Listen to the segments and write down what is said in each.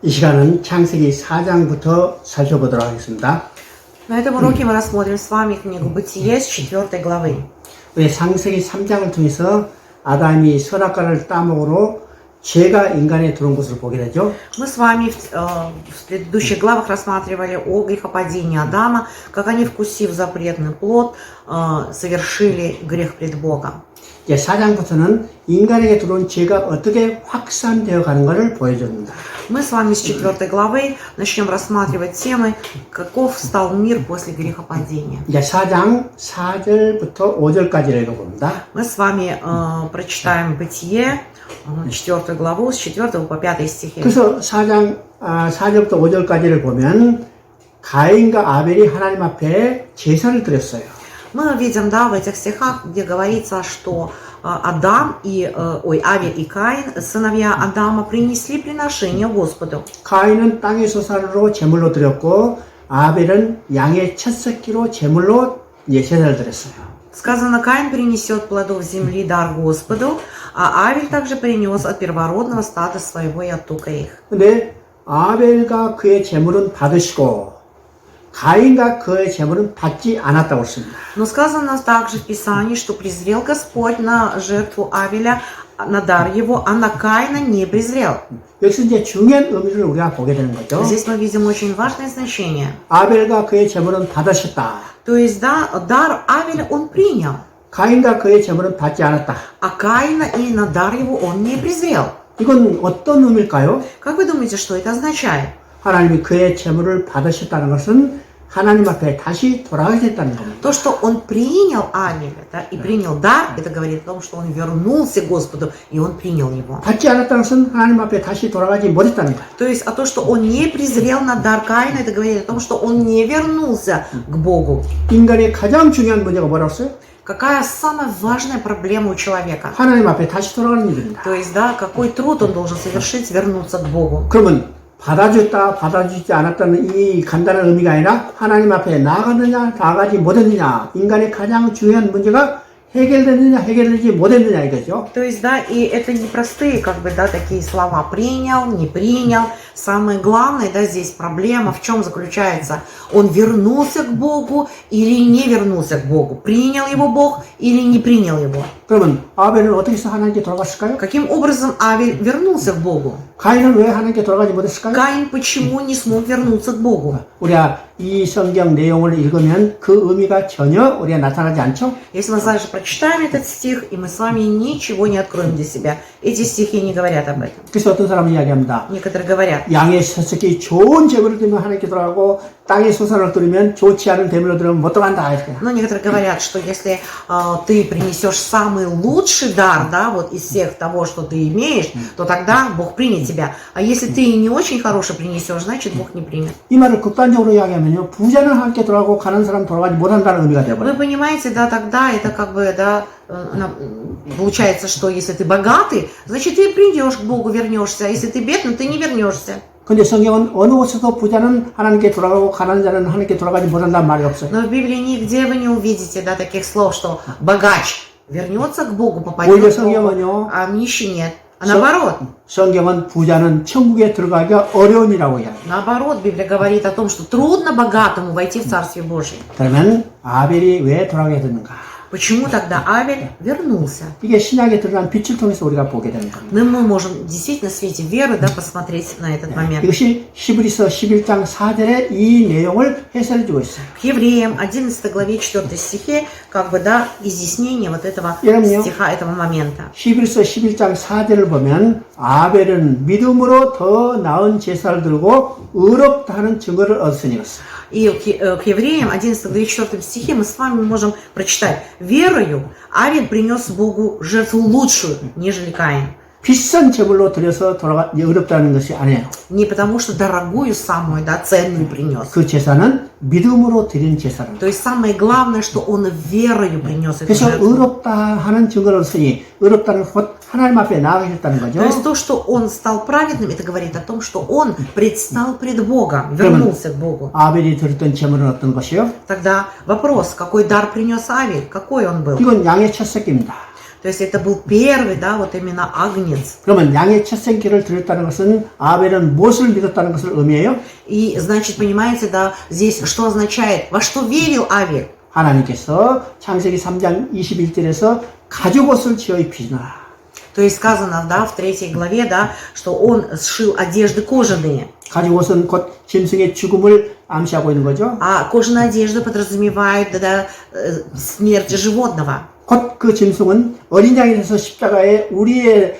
이 시간은 창세기 4장부터 살펴보도록 하겠습니다. На этом уроке мы рассмотрим с вами книгу Бытие с 4 главы. 우리 창세기 3장을 통해서 아담이 선악과를 따먹으로 죄가 인간에 들어온 것을 보게 되죠. Мы с вами в предыдущих главах рассматривали о грехопадении Адама, как они, вкусив запретный плод, совершили грех пред Богом. 이제 4장부터는 인간에게 들어온 죄가 어떻게 확산되어 가는 것을 보여줍니다. Мы с вами с 4 главы начнем рассматривать темы, каков стал мир после грехопадения. 이제 4장 4절부터 5절까지 읽어봅니다. Мы с вами прочитаем Бытие, 4 главу, с 4 по 5 стихи. 그래서 4장 4절부터 5절까지를 보면 가인과 아벨이 하나님 앞에 제사를 드렸어요. Мы видим, да, в этих стихах, где говорится, что Авель и Каин, сыновья Адама, принесли приношение Господу. 가인은 땅의 소산으로 제물로 드렸고 아벨은 양의 첫 새끼로 제물로 제사를 드렸어요. Сказано, Каин принесет плодов земли дар Господу, а Авель также принес от первородного стада своего и от тука их. 근데 아벨과 그의 제물은 받으시고 가인과 그의 제물은 받지 않았다고 했습니다. Но сказано также в Писании, что презрел Господь на жертву Авеля, на дар его, а на Каина не презрел. 여기서 이제 중요한 의미를 우리가 보게 되는 거죠. Здесь мы видим очень важное значение. 아벨과 그의 제물은 받으셨다. То есть, да, дар Авеля он принял, 가인과 그의 제물은 받지 않았다. а Каина и на дар его он не презрел. 이건 어떤 의미일까요? Как вы думаете, что это означает? 하나님이 그의 제물을 받으셨다는 것은 하나님 앞에 다시 돌아가게 됐다는 겁니다. То, что он принял Авеля, да, и принял дар, это говорит о том, что он вернулся к Господу, и он принял его. 받지 않았다는 것은 하나님 앞에 다시 돌아가지 못했다는 거예요. То есть, а то, что он не презрел на дар Каина, это говорит о том, что он не вернулся к Богу. 인간의 가장 중요한 문제가 뭐라고 했어요? Какая самая важная проблема у человека? 하나님 앞에 다시 돌아가는 일입니다. То есть, да, какой труд он должен совершить, вернуться к Богу. 그러면 받아줬다, 받아주지 않았다는 이 간단한 의미가 아니라 하나님 앞에 나아갔느냐, 나아가지 못했느냐, 인간의 가장 중요한 문제가 해결됐느냐, 해결되지 못했느냐 이거죠. То есть, да, и это не простые, как бы, да, такие слова принял, не принял. Самое главное, да, здесь проблема в чем заключается? Он вернулся к Богу или не вернулся к Богу? Принял его Бог или не принял его? 그러면 아벨은 어떻게 해서 하나님께 돌아갔을까요? Каким образом Авель вернулся к Богу? 가인은 왜 하나님께 돌아가지 못했을까요? Каин почему не смог вернуться к Богу? 우리가 이 성경 내용을 읽으면 그 의미가 전혀 우리가 나타나지 않죠? Если мы дальше прочитаем этот стих, и мы с вами ничего не откроем для себя. Эти стихи не говорят об этом. 그래서 어떤 사람은 이야기합니다. Некоторые говорят, 양의 서석이 좋은 제물을 드리면 하나님께 돌아가고 땅의 소산을 드리면 좋지 않은 제물을 드리면 못 돌아간다. но некоторые говорят, что если ты принесешь самый лучший дар, да, вот из всех того, что ты имеешь, то тогда Бог примет тебя. А если ты не очень хороший принесешь, значит Бог не примет. 이 말을 극단적으로 이야기하면요, 부자는 하나님께 돌아가고 가는 사람 돌아가지 못한다는 의미가 Вы 되어버려요. понимаете, да, тогда это как бы, да, получается, что если ты богатый, значит ты придешь к Богу, вернешься, а если ты бедный, ты не вернешься. 근데 성경은 어느 곳에서 부자는 하나님께 돌아가고 가는 자는 하나님께 돌아가지 못한다는 말이 없어요. Но в Библии нигде вы не увидите, да, таких слов, что богач вернется к Богу, 오히려 попадет к Богу, 성경은요, а нищий нет. А наоборот, 성경은 부자는 천국에 들어가기가 어려운이라고 이야기해요. наоборот, Библия говорит о том, что трудно богатому войти в Царствие Божие. 그러면 아벨이 왜 돌아가게 됐는가? Почему тогда Авель вернулся? 이게 신약에 드러난 빛을 통해서 우리가 보게 되는 겁니다. Но мы можем действительно в свете веры, да, посмотреть на этот момент. 이것이 히브리서 11장 4절에 이 내용을 해설해 주고 있어요. К Евреям 11 главе 4 стихе, как бы, да, изъяснение вот этого Верно. стиха, этого момента. 히브리서 11장 4절을 보면 아벨은 믿음으로 더 나은 제사를 들고 의롭다 하는 증거를 얻으니 И к Евреям 11 главе 4 стихе мы с вами можем прочитать: «Верою Авель принес Богу жертву лучшую, нежели Каин». 비싼 제물로 드려서 의롭다는 것이 아니에요. Не потому что дорогую самую, да, ценную принес. 그 제사는 믿음으로 드린 제사라는 То есть самое главное, что он верою принес эту 그래서 жертву. 의롭다 하는 증거를 쓰니 의롭다는 곧 하나님 앞에 나아가셨다는 거죠. То есть то, что он стал праведным, это говорит о том, что он предстал пред Богом, вернулся к Богу. 아벨이 드렸던 제물은 어떤 것이요? Тогда вопрос, какой дар принес Авель, какой он был? 이건 양의 첫 새끼입니다. То есть это был первый, да, вот именно агнец. 그러면 양의 첫 생기를 드렸다는 것은 아벨은 무엇을 믿었다는 것을 의미해요? И, значит, понимаете, да, здесь что означает? Во что верил Авель? 하나님께서 창세기 3장 21절에서 가죽옷을 지어 입히시노라. То есть сказано, да, в 3 главе, да, что он сшил одежды кожаные. 가죽옷은 곧 짐승의 죽음을 암시하고 있는 거죠. А кожаная одежда подразумевает, да, смерть животного. 곧 그 짐승은 어린 양이 돼서 십자가에 우리의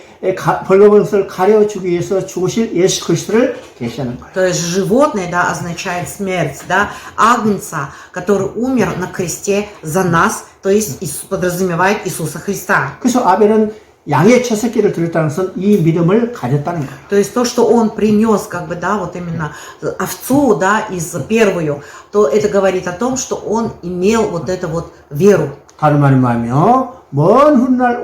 벌거벗을 가려주기 위해서 죽으실 예수 그리스도를 계시하는 거예요. То есть животное, да, означает смерть, да, агнца, который умер на кресте за нас, то есть подразумевает Иисуса Христа. 그래서 아벨은 양의 첫 새끼를 드렸다는 것은 이 믿음을 가졌다는 거예요. То есть то, что он принес, как бы, да, вот именно овцу, да, из первую, то это говорит о том, что он имел вот эту вот веру. 다른 말은 뭐하며 먼 훗날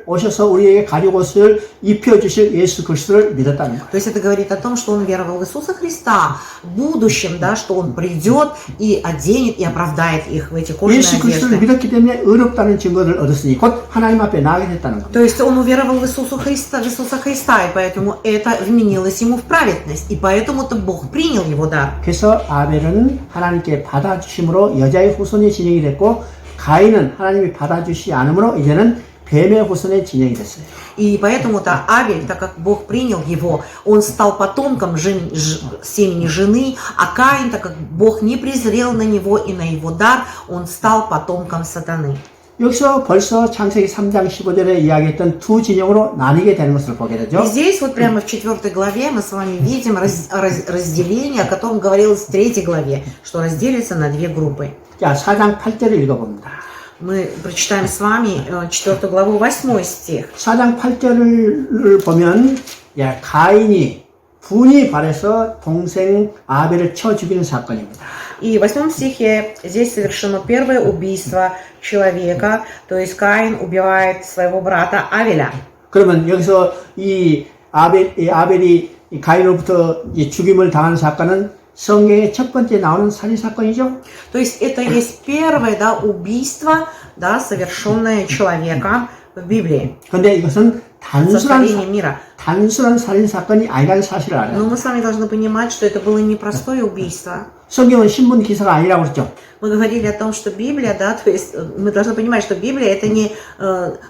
오셔서 우리에게 가죽옷을 입혀주실 예수 그리스도를 믿었다는 거예요. То есть это говорит о том, что он веровал в Иисуса Христа в будущем, да, что он придет и оденет и оправдает их в эти кожаные 예수 그리스도를 одежды. 믿었기 때문에 의롭다는 증거를 얻었으니 곧 하나님 앞에 나가게 됐다는 겁니다. То есть он уверовал в Иисуса Христа, и поэтому это вменилось ему в праведность, и поэтому-то Бог принял его дар. 그래서 아벨은 하나님께 받아주심으로 여자의 후손이 진영이 됐고 가인은 하나님이 받아주시지 않으므로 이제는 뱀의 후손의 진영이 됐어요. И поэтому-то Авель, так как Бог принял его, он стал потомком семени жены, а Каин, так как Бог не презрел на него и на его дар, он стал потомком сатаны. 여기서 벌써 창세기 3장 15절에 이야기했던 두 진영으로 나뉘게 되는 것을 보게 되죠. И здесь вот прямо в 4 главе мы с вами видим разделение, о котором говорилось в 3 главе, что разделится на 2 группы. 자, 4장 8절을 읽어봅니다. Мы прочитаем с вами 4 главу 8 стих. 4장 8절을 보면 가인이 분이 발해서 동생 아벨을 쳐 죽이는 사건입니다. И в 8 стихе здесь совершено первое убийство человека, то есть Каин убивает своего брата Авеля. 그러면 여기서 이 아벨이 가인으로부터 죽임을 당하는 사건은 성경의 첫 번째 나오는 살인 사건이죠. То есть это есть первое, да, убийство, да, совершенное человеком в Библии. 근데 이것은 Сотворение мира. 단순한 살인 사건이 아니라는 사실을 알아요. Но мы с вами должны понимать, что это было непростое убийство. 성경은 신문 기사가 아니라고 그랬죠. Мы говорили о том, что Библия, да, то есть мы должны понимать, что Библия это не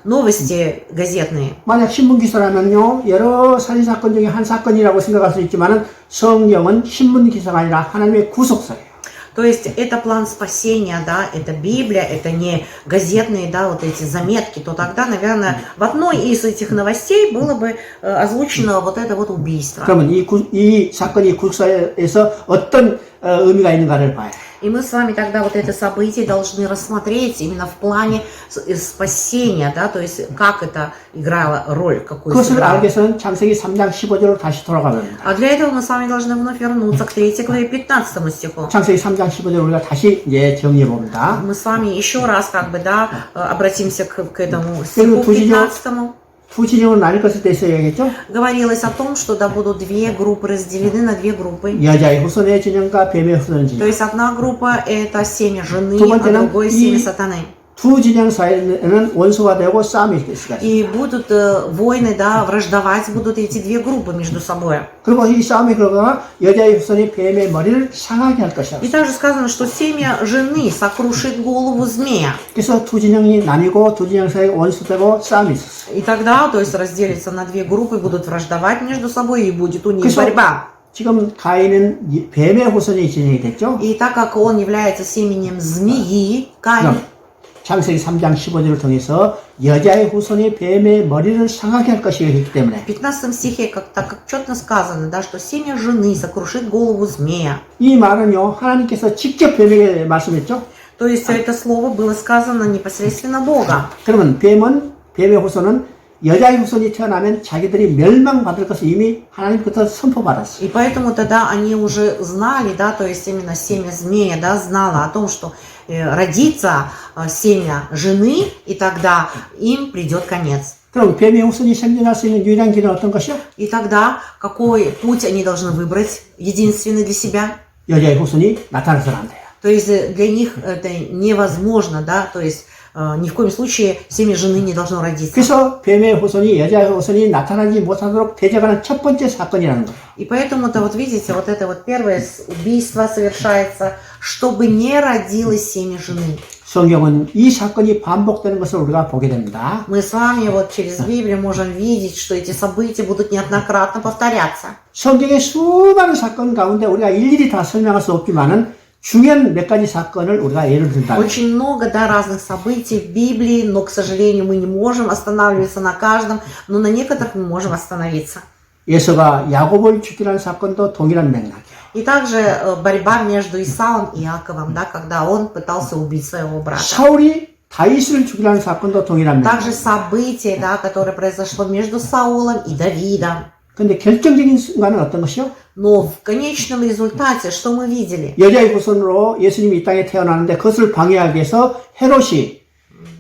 новости газетные. 만약 신문 기사라면요, 여러 살인 사건 중에 한 사건이라고 생각할 수 있지만은 성경은 신문 기사가 아니라 하나님의 구속서예요. То есть это план спасения, да, это Библия, это не газетные, да, вот эти заметки, то тогда, наверное, в одной из этих новостей было бы озвучено вот это вот убийство. 그러면 이 사건이 구속사에서 어떤 의미가 있는가를 봐요. И мы с вами тогда вот это событие должны рассмотреть именно в плане спасения, да, то есть как это играло роль, какую 그것을 сыграло. 알기 위해서는 창세기 3장 15절로 다시 돌아가야 합니다. А для этого мы с вами должны вновь вернуться к 3 главе 15 стиху. 창세기 3장 15절 우리가 다시 이제 정리해 봅니다. Мы с вами еще раз как бы, да, обратимся к этому стиху 15. 두 진영으로 나뉠 것에 대해서 얘기했죠. Говорилось о том, что да, будут 2 группы разделены на 2 группы. 여자의 후손의 진영과 뱀의 후손의 То 진영. есть одна группа это семя жены, 두 а 번째는 другое семя сатаны. 두 진영 사이에는 원수가 되고 싸움이 있을 수가 있어요. И будут войны, да, враждовать будут эти 2 группы между собой. 그리고 이 싸움의 결과가 여자의 후손이 뱀의 머리를 상하게 할 것이다. И также сказано, что семя жены сокрушит голову змея. 그래서 두 진영이 나뉘고 두 진영 사이에 원수되고 싸움이 있었어요. И тогда, то есть разделится на 2 группы, будут враждовать между собой, и будет у них 그래서 борьба. 지금 가인은 뱀의 후손이 진영이 됐죠. И так как он является семенем змеи, Каин, 창세기 3장 15절을 통해서 여자의 후손이 뱀의 머리를 상하게 할 것이기 때문에 в 15 стихе, так как четко сказано, да, что семя жены сокрушит голову змея. 이 말은요 하나님께서 직접 뱀에게 말씀했죠. То есть это слово было сказано непосредственно Бога. 그러면 뱀의 후손은 여자의 후손이 태어나면 자기들이 멸망받을 것을 이미 하나님께서 선포받았어요. И поэтому тогда они уже знали, да, то есть именно семя змея, да, знало о том, что родится семя жены, и тогда им придет конец. 그럼 뱀의 후손이 생존할 수 있는 유일한 길은 어떤 것이요? И тогда какой путь они должны выбрать, единственный для себя? 여자의 후손이 나타나서는 안 돼요. То есть для них это невозможно, да, то есть ни в коем случае семя жены не должно родиться. 그래서 뱀의 후손이 여자의 후손이 나타나지 못하도록 대적하는 첫 번째 사건이라는 거예요. И поэтому-то вот видите, вот это вот первое убийство совершается, чтобы не родилось семя жены. 성경은 이 사건이 반복되는 것을 우리가 보게 됩니다. Мы с вами вот через Библию можем видеть, что эти события будут неоднократно повторяться. 성경의 수많은 사건 가운데 우리가 일일이 다 설명할 수 없지만은 중요한 몇 가지 사건을 우리가 예를 든다. Очень много, да, разных событий в Библии, но, к сожалению, мы не можем останавливаться на каждом, но на некоторых мы можем остановиться. 예서가 야곱을 죽이라는 사건도 동일한 맥락이에요. И также борьба между Исавом и Иаковом, да, когда он пытался убить своего брата. 사울이 다윗을 죽이라는 사건도 동일한 Также 맥락이에요. событие, да, которое произошло между Саулом и Давидом. 그런데 결정적인 순간은 어떤 것이요? Но в конечном результате, что мы видели? 여자의 후손으로 예수님이 이 땅에 태어나는데 그것을 방해하기 위해서 헤롯이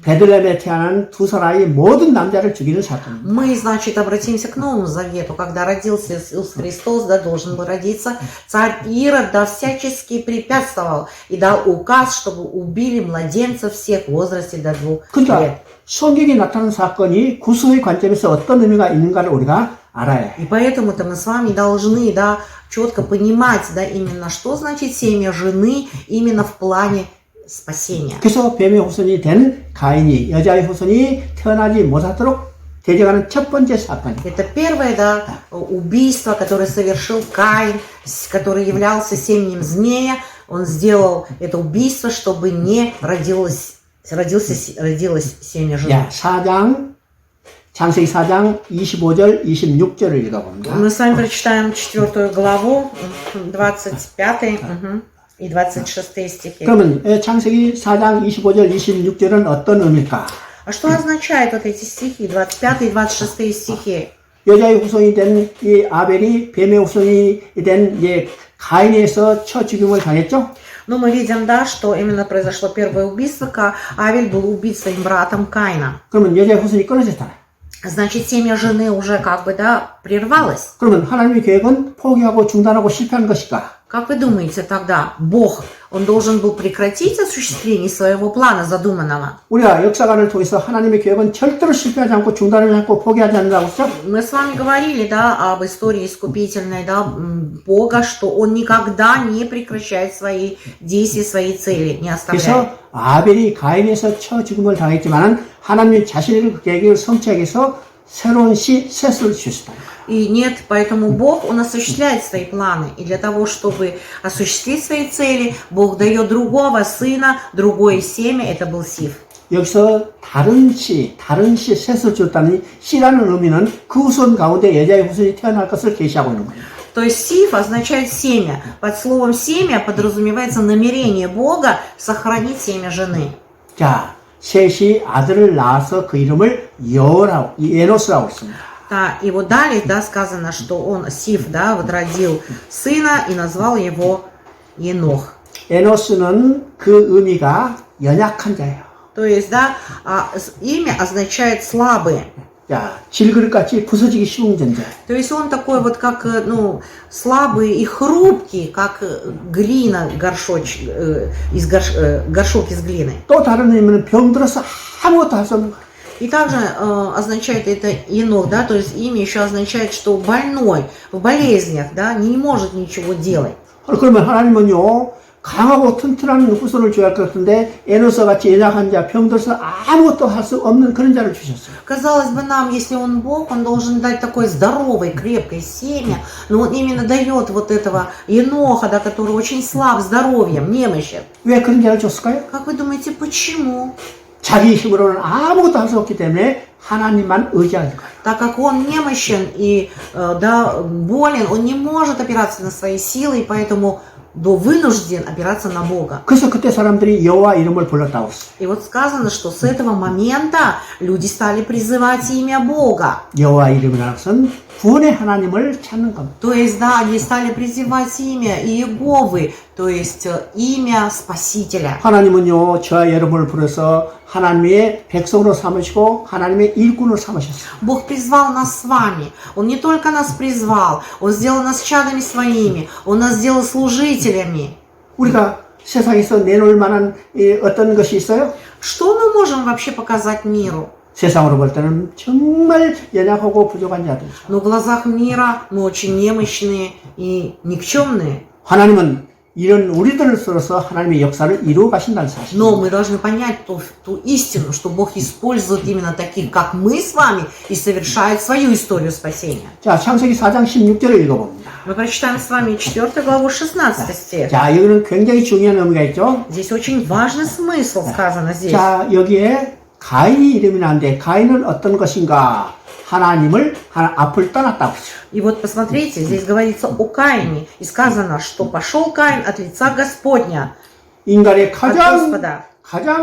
베들레헴에 태어난 두 사람의 모든 남자를 죽이는 사건입니다. Мы, значит, обратимся к Новому Завету. Когда родился Иисус Христос, да, должен был родиться, царь Ирод, да, всячески препятствовал и дал указ, чтобы убили младенцев всех в возрасте до 2 лет. 그러니까 성경에 나타난 사건이 구속의 관점에서 어떤 의미가 있는가를 우리가 알아야 해요. И поэтому-то мы с вами должны, да, четко понимать, да, именно что значит семя жены именно в плане спасения. 그래서 뱀의 후손이 된 가인이 여자의 후손이 태어나지 못하도록 대적하는 첫 번째 사건이에요. Это первое, да, убийство, которое совершил Каин, который являлся семенем змея. Он сделал это убийство, чтобы не родилось семя жены. 야, 4장, 창세기 4장 25절, 26절을 읽어봅니다. Мы с вами прочитаем 4 главу, 25 и 26 стихи. 그러면 창세기 4장 25절, 26절은 어떤 의미일까? А что означают вот эти стихи, 25 и 26 стихи? 여자의 후손이 된 이 아벨이 뱀의 후손이 된 가인에서 첫 죽임을 당했죠? Ну, мы видим, да, что именно произошло первое убийство, Авель был убит своим братом Каином. 그러면 여자의 후손이 끊어졌잖아요. Значит, семя жены уже как бы, да, прервалось. 그러면 하나님의 계획은 포기하고 중단하고 실패한 것일까? Как вы думаете тогда, Бог, он должен был прекратить осуществление своего плана задуманного? 우리가 역사관을 통해서 하나님의 계획은 절대로 실패하지 않고 중단을 하고 포기하지 않는다고 했죠? Мы с вами говорили, да, об истории искупительной, да, Бога, что он никогда не прекращает свои действия, свои цели, не оставляет. 그래서 아벨이 가인에서 첫 죽음을 당했지만은 하나님이 자신의 계획을 성취하기 위해서 새로운 셋을 주셨다. И нет, поэтому Бог, Он осуществляет свои планы. И для того, чтобы осуществить свои цели, Бог дает другого сына, другое семя, это был Сиф. 여기서 다른 셋을 줬다는 씨라는 의미는 그 후손 가운데 여자의 후손이 태어날 것을 계시하고 있는 거예요. То есть Сиф означает семя. Под словом семя подразумевается намерение Бога сохранить семя жены. 자, 셋이 아들을 낳아서 그 이름을 에노스라고 했습니다. Да, и вот далее, да, сказано, что он, Сиф, да, вот родил сына и назвал его Енох. 에노스는 그 의미가 연약한 자예요. То есть, да, имя означает слабые. 자, 질그릇같이 부서지기 쉬운 존재. То есть он такой вот как, ну, слабый и хрупкий, как глина, горшок из глины. 또 다른 의미는 병들어서 아무것도 할 수 없는 거예요. И также означает это Енох, да, то есть имя еще означает, что больной, в болезнях, да, не может ничего делать. 그러면 하나님은요, 강하고 튼튼한 후손을 줘야 할 것 같은데 에노스 같이 연약한 자, 병들어서 아무것도 할 수 없는 그런 자를 주셨어요. Казалось бы, нам, если он Бог, он должен дать такое здоровое, крепкое семя, но он именно дает вот этого Еноха, да, который очень слаб здоровьем, немощен. 왜 그런 자를 줬을까요? Как вы думаете, почему? 자기 힘으로는 아무것도 할 수 없기 때문에 하나님만 의지하는 거예요. Так как он немощен и да, болен, он не может опираться на свои силы, и поэтому вынужден опираться на Бога. 그래서 그때 사람들이 여호와 이름을 불렀다고 했어요. И вот сказано, что с этого момента люди стали призывать имя Бога. 여호와 이름이라는 것은 구원의 하나님을 찾는 겁니다. То есть, да, они стали призывать имя Иеговы, то есть имя Спасителя. 하나님은요, 저와 여러분을 불러서 하나님의 백성으로 삼으시고 하나님의 일꾼으로 삼으셨어요. Бог призвал нас с вами. Он не только нас призвал, Он сделал нас чадами своими, Он нас сделал служителями. 우리가 세상에서 내놓을 만한 어떤 것이 있어요? Что мы можем вообще показать миру? 세상으로 볼 때는 정말 연약하고 부족한 자들. Но в глазах мира мы очень немощные и никчемные. 하나님은 이런 우리들로서 하나님의 역사를 이루어 가신다는 사실. Но мы должны понять ту истину, что Бог использует именно таких, как мы с вами, и совершает свою историю спасения. 자, 창세기 4장 16절을 읽어봅니다. Мы прочитаем с вами 4 главу 16 стих. 자, 여기는 굉장히 중요한 의미가 있죠. Здесь очень важный смысл сказано здесь. 자, 여기에 가인이 이름이 나는데 가인은 어떤 것인가? 하나님을 앞을 떠났다고 그러죠. И вот посмотрите, здесь говорится о Каине. И сказано, что пошел Каин от лица Господня. 인간의 от 가장 Господа.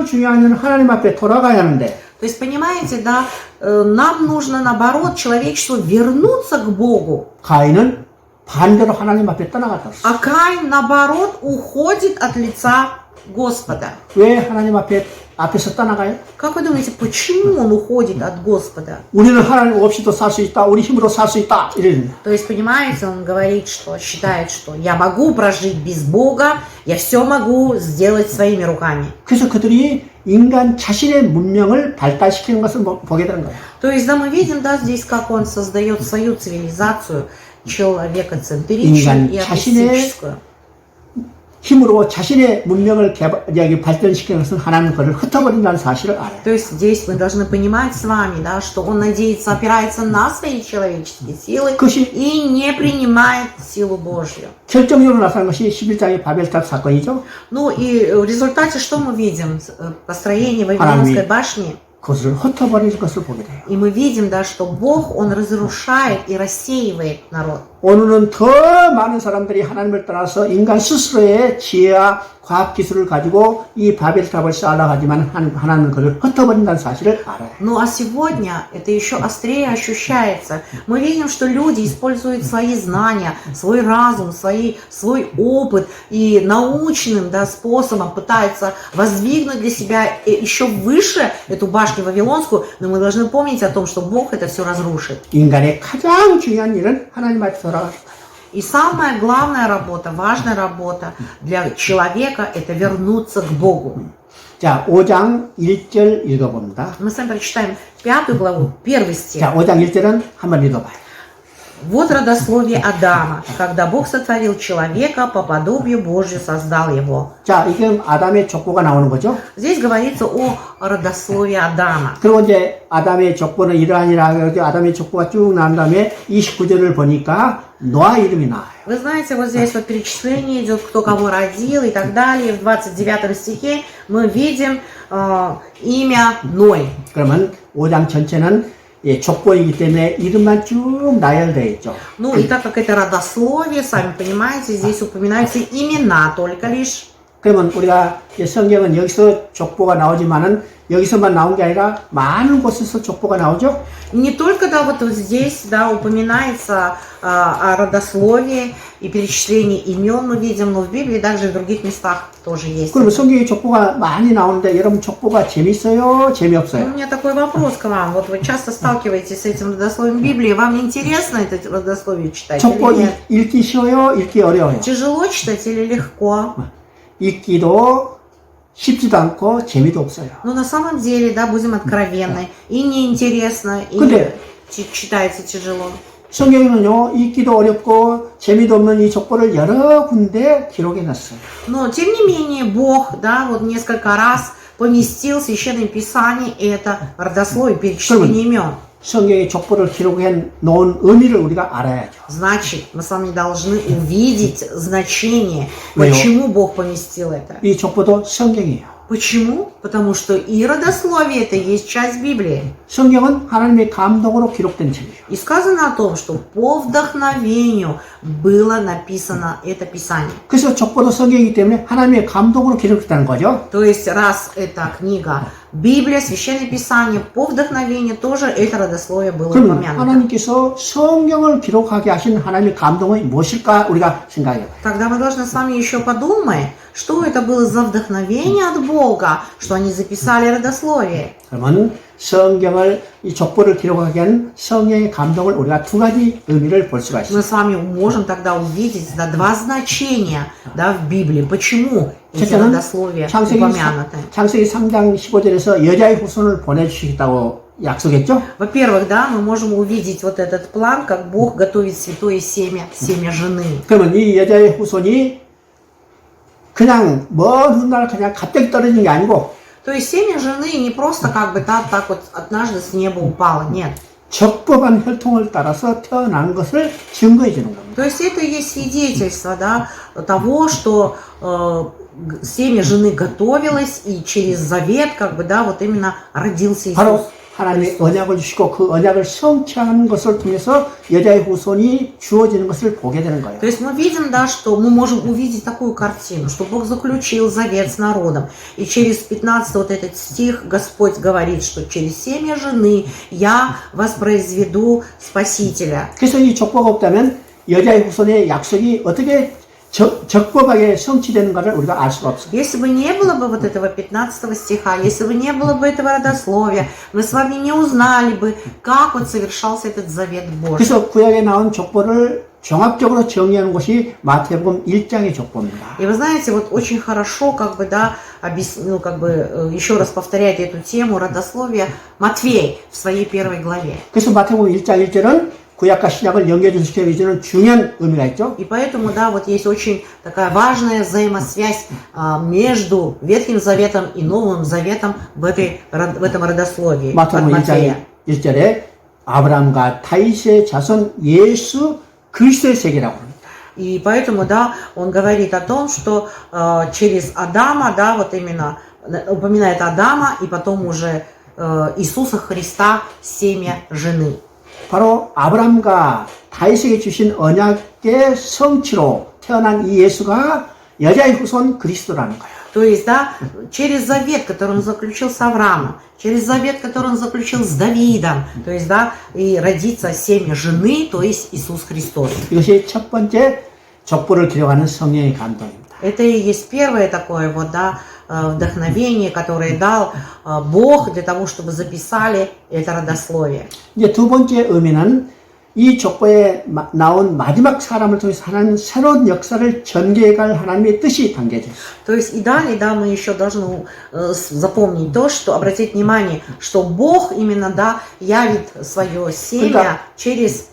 중요한 일은 하나님 앞에 돌아가야 하는데 То есть, понимаете, да, нам нужно, наоборот, человечеству вернуться к Богу. 가인은 반대로 하나님 앞에 떠나갔다고 그러죠. А Каин, наоборот, уходит от лица Господа. 왜 하나님 앞에서 떠나가요? Как вы думаете, почему он уходит от Господа? 우리는 하나님 없이도 살 수 있다. 우리 힘으로 살 수 있다. 이런. То есть, понимаете, он говорит, что считает, что я могу прожить без Бога, я все могу сделать своими руками. 그래서 그들이 인간 자신의 문명을 발달시키는 것을 보게 되는 거예요. То есть, да, мы видим, да, здесь, как он создает свою цивилизацию, человекоцентричную и атеистическую. 힘으로 자신의 문명을 발전시키는 것은 하나님 그를 흩어버린다는 사실을 알아요. То есть здесь мы должны понимать с вами, да, что он надеется, опирается на свои человеческие силы и не принимает силу Божью. 결정적으로 на타난 것이 11장의 바벨탑 사건이죠. Ну и в результате что мы видим? Построение Вавилонской башни. 그것을 흩어버리는 것을 보게 돼요. И мы видим, да, что Бог, Он разрушает и рассеивает народ. 오늘은 더 많은 사람들이 하나님을 떠나서 인간 스스로의 지혜와 과학 기술을 가지고 이 바벨탑을 쌓아가지만 하나님은 그를 흩어버린다는 사실을 알아요. Ну а сегодня это еще острее ощущается. Мы видим, что люди используют свои знания, свой разум, свой опыт и научным, да, способом пытаются воздвигнуть для себя еще выше эту башню Вавилонскую, но мы должны помнить о том, что Бог это все разрушит. 인간의 가장 중요한 일은 하나님 앞에 돌아가다. И самая главная работа, важная работа для человека – это вернуться к Богу. 자, 5장 1절 읽어봅니다. Мы с вами прочитаем 5 главу, 1 стих. 자, 5장 1절은 한번 읽어봐요. Вот родословие Адама. Когда Бог сотворил человека, по подобию Божью создал его. 자, 이게 아담의 족보가 나오는 거죠. Здесь говорится о родословии Адама. 그리고 이제 아담의 족보는 이러하니라 아담의 족보가 쭉 나온 다음에 29절을 보니까 노아 이름이 나와요. Вы знаете, вот здесь вот перечисление идет, кто кого родил и так далее. В 29 стихе мы видим имя Ной. 그러면 5장 전체는 족보이기 때문에 이름만 쭉 나열되어 있죠. Ну и так как это родословие, сами понимаете, здесь упоминаются имена только лишь. 그러면 우리가 성경은 여기서 족보가 나오지만은 여기서만 나온 게 아니라 많은 곳에서 족보가 나오죠. Не только, да, вот здесь, да, упоминается о родословии и перечислении имен мы видим, но в Библии также и в других местах тоже есть. 그러면 성경에 족보가 많이 나오는데 여러분 족보가 재밌어요? 재미없어요? У меня такой вопрос к вам. Вот вы часто сталкиваетесь с этим родословием Библии. Вам интересно это родословие читать 족보 или нет? 읽기 쉬워요? 읽기 어려워요? Тяжело читать или легко? 읽기도 쉽지도 않고 재미도 없어요. Ну, на самом деле, да, будем откровенны. И неинтересно, и 근데 читается тяжело. 성경에는요, 읽기도 어렵고 재미도 없는 이 족보를 여러 군데 기록해 놨어요. Но, тем не менее, Бог, да, вот несколько раз поместил в Священном Писании это родословие, перечисление имен. 성경의 족보를 기록해 놓은 의미를 우리가 알아야죠. Значит, мы с вами должны увидеть значение, 왜요? почему Бог поместил это. 이 족보도 성경이에요. Почему? Потому что и родословие это есть часть Библии. 성경은 하나님의 감동으로 기록된 책이에요. И сказано о том, что по вдохновению было написано это Писание. 그래서 족보도 성경이기 때문에 하나님의 감동으로 기록됐다는 거죠. То есть, раз эта книга Библия, Священное Писание, по вдохновению тоже это родословие было 그럼 упомянуто. 하나님께서 성경을 기록하게 하신 하나님의 감동은 무엇일까 우리가 생각해요. Тогда мы должны с вами еще подумать, что это было за вдохновение от Бога, что они записали родословие. 그러면 성경을 이 족보를 기록하게 한 성령의 감동을 우리가 두 가지 의미를 볼 수가 Мы 있습니다. с вами можем тогда увидеть да, два значения да, в Библии. Почему эти 첫째는 родословия 창세기 упомянуты? 3장 15절에서 여자의 후손을 보내주시겠다고 약속했죠? Во-первых, да, мы можем увидеть вот этот план, как Бог готовит святое семя, семя жены. 그러면 이 여자의 후손이 그냥 먼 훗날 그냥 갑자기 떨어진 게 아니고 То есть семя жены не просто как бы да, так вот однажды с неба упало, нет. 적법한 혈통을 따라서 태어난 것을 증거해 주는 겁니다. То есть это и есть свидетельство да, того, что семя жены готовилось, и через завет, как бы, да, вот именно родился 바로 Иисус. 하나님의 언약을 주시고 그 언약을 성취하는 것을 통해서 여자의 후손이 주어지는 것을 보게 되는 거예요. То есть мы видим, да, что мы можем увидеть такую картину, что Бог заключил завет с народом. И через 15 вот этот стих Господь говорит, что через семя жены я воспроизведу Спасителя. 그래서 이 족보가 없다면 여자의 후손의 약속이 어떻게 적법하게 성취되는가를 우리가 알 수가 없습니다. Если бы не было бы вот этого 15 стиха, если бы не было бы этого родословия, мы с вами не узнали бы, как вот совершался этот завет Божий. 그래서 구약에 나온 족보를 종합적으로 정의하는 것이 마태복음 1장의 족보입니다. И вы знаете, вот очень хорошо, как бы, да, ну, как бы, еще раз повторяет эту тему родословия Матфей в своей первой главе. 그래서 마태복음 1장 1절은 구약과 신약을 연결시켜주는 중요한 의미가 있죠. И поэтому, да, вот есть очень такая важная взаимосвязь между Ветхим Заветом и Новым Заветом в этом родословии от 마태복음 Матфея. 1장 1절에 아브라함과 다윗의 자손 예수 그리스도의 세계라고 합니다. И поэтому, да, он говорит о том, что через Адама, да, вот именно упоминает Адама и потом уже Иисуса Христа, семя жены. 바로 아브라함과 다윗에게 주신 언약의 성취로 태어난 이 예수가 여자의 후손 그리스도라는 거예요. То есть, да, через завет, который он заключил с Авраамом, через завет, который он заключил с Давидом, то есть, да, и родится семя жены, то есть Иисус Христос. 이것이 첫 번째 족보를 기록하는 성령의 감동입니다. Это и есть первое такое вот, да, вдохновение, которое дал Бог для того, чтобы записали это родословие. 이제 두 번째 의미는 이 족보에 나온 마지막 사람을 통해서 하나님 새로운 역사를 전개해갈 하나님의 뜻이 담겨져 있어요. То есть и далее, да, мы еще должны запомнить то, что, обратить внимание, что Бог именно, да, явит свое семя через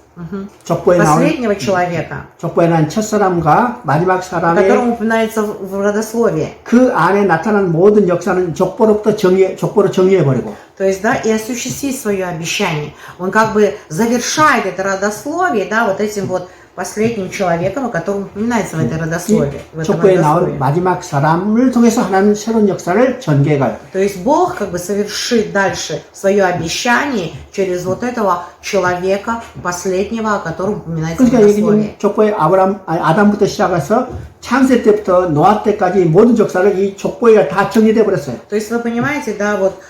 족보에 последнего 나온 человека, 족보에 나온 첫 사람과 마지막 사람의 которому упоминается в родословии. 그 안에 나타난 모든 역사는 족보로 정리해 버리고. То есть, да, и осуществить свое обещание. Он как бы завершает это родословие, да, вот этим вот последним человеком, о котором упоминается в этой родословии. в этом 족보에 나온 родословии. 마지막 사람을 통해서 하나님 새로운 역사를 전개해가요. То есть Бог как бы совершит дальше свое обещание через вот этого человека последнего, о котором упоминается в 그러니까 родословии. 여기는 족보에 아담부터 시작해서 창세 때부터 노아 때까지 모든 역사를 이 족보에 다 정리돼 버렸어요. То есть вы понимаете, да, вот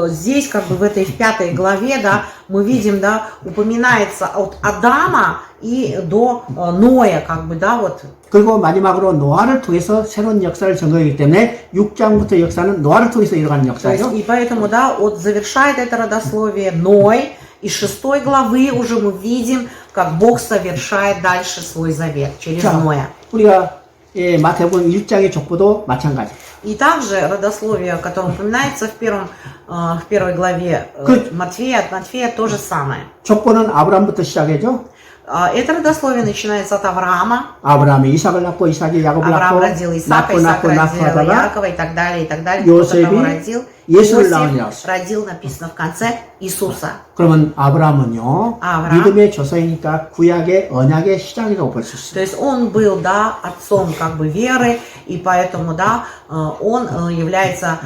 здесь как бы в этой в 5 главе, да, мы видим, да, упоминается от Адама и до Ноя, как бы, да, вот. 그리고 마지막으로 노아를 통해서 새로운 역사를 전개하기 때문에 6장부터 역사는 노아를 통해서 일어나는 То есть, 역사죠. и поэтому, да, вот завершает это родословие Ной, и 6 главы уже мы видим, как Бог совершает дальше свой завет через 자, Ноя. 우리가 마태복음 1장의 족보도 마찬가지예요. И также родословие, о котором упоминается в первой главе Матфея, от Матфея то же самое. 족보는 아브라함부터 시작해죠. Это родословие начинается от Авраама. 아브라함이 이삭을 낳고 이삭이 야곱을 Авраам 낳고 родил Исаака, Исаак родил 하다가 Якова и так далее, и так далее. 요셉이 Кто-то родил. 예수를 낳으니라. родил, написано в конце, Иисуса. 그러면 아브라함은요, 아브라함. 믿음의 조상이니까 구약의 언약의 시작이라고 볼 수 То 있어요. есть он был, да, отцом как бы веры, и поэтому, да, он является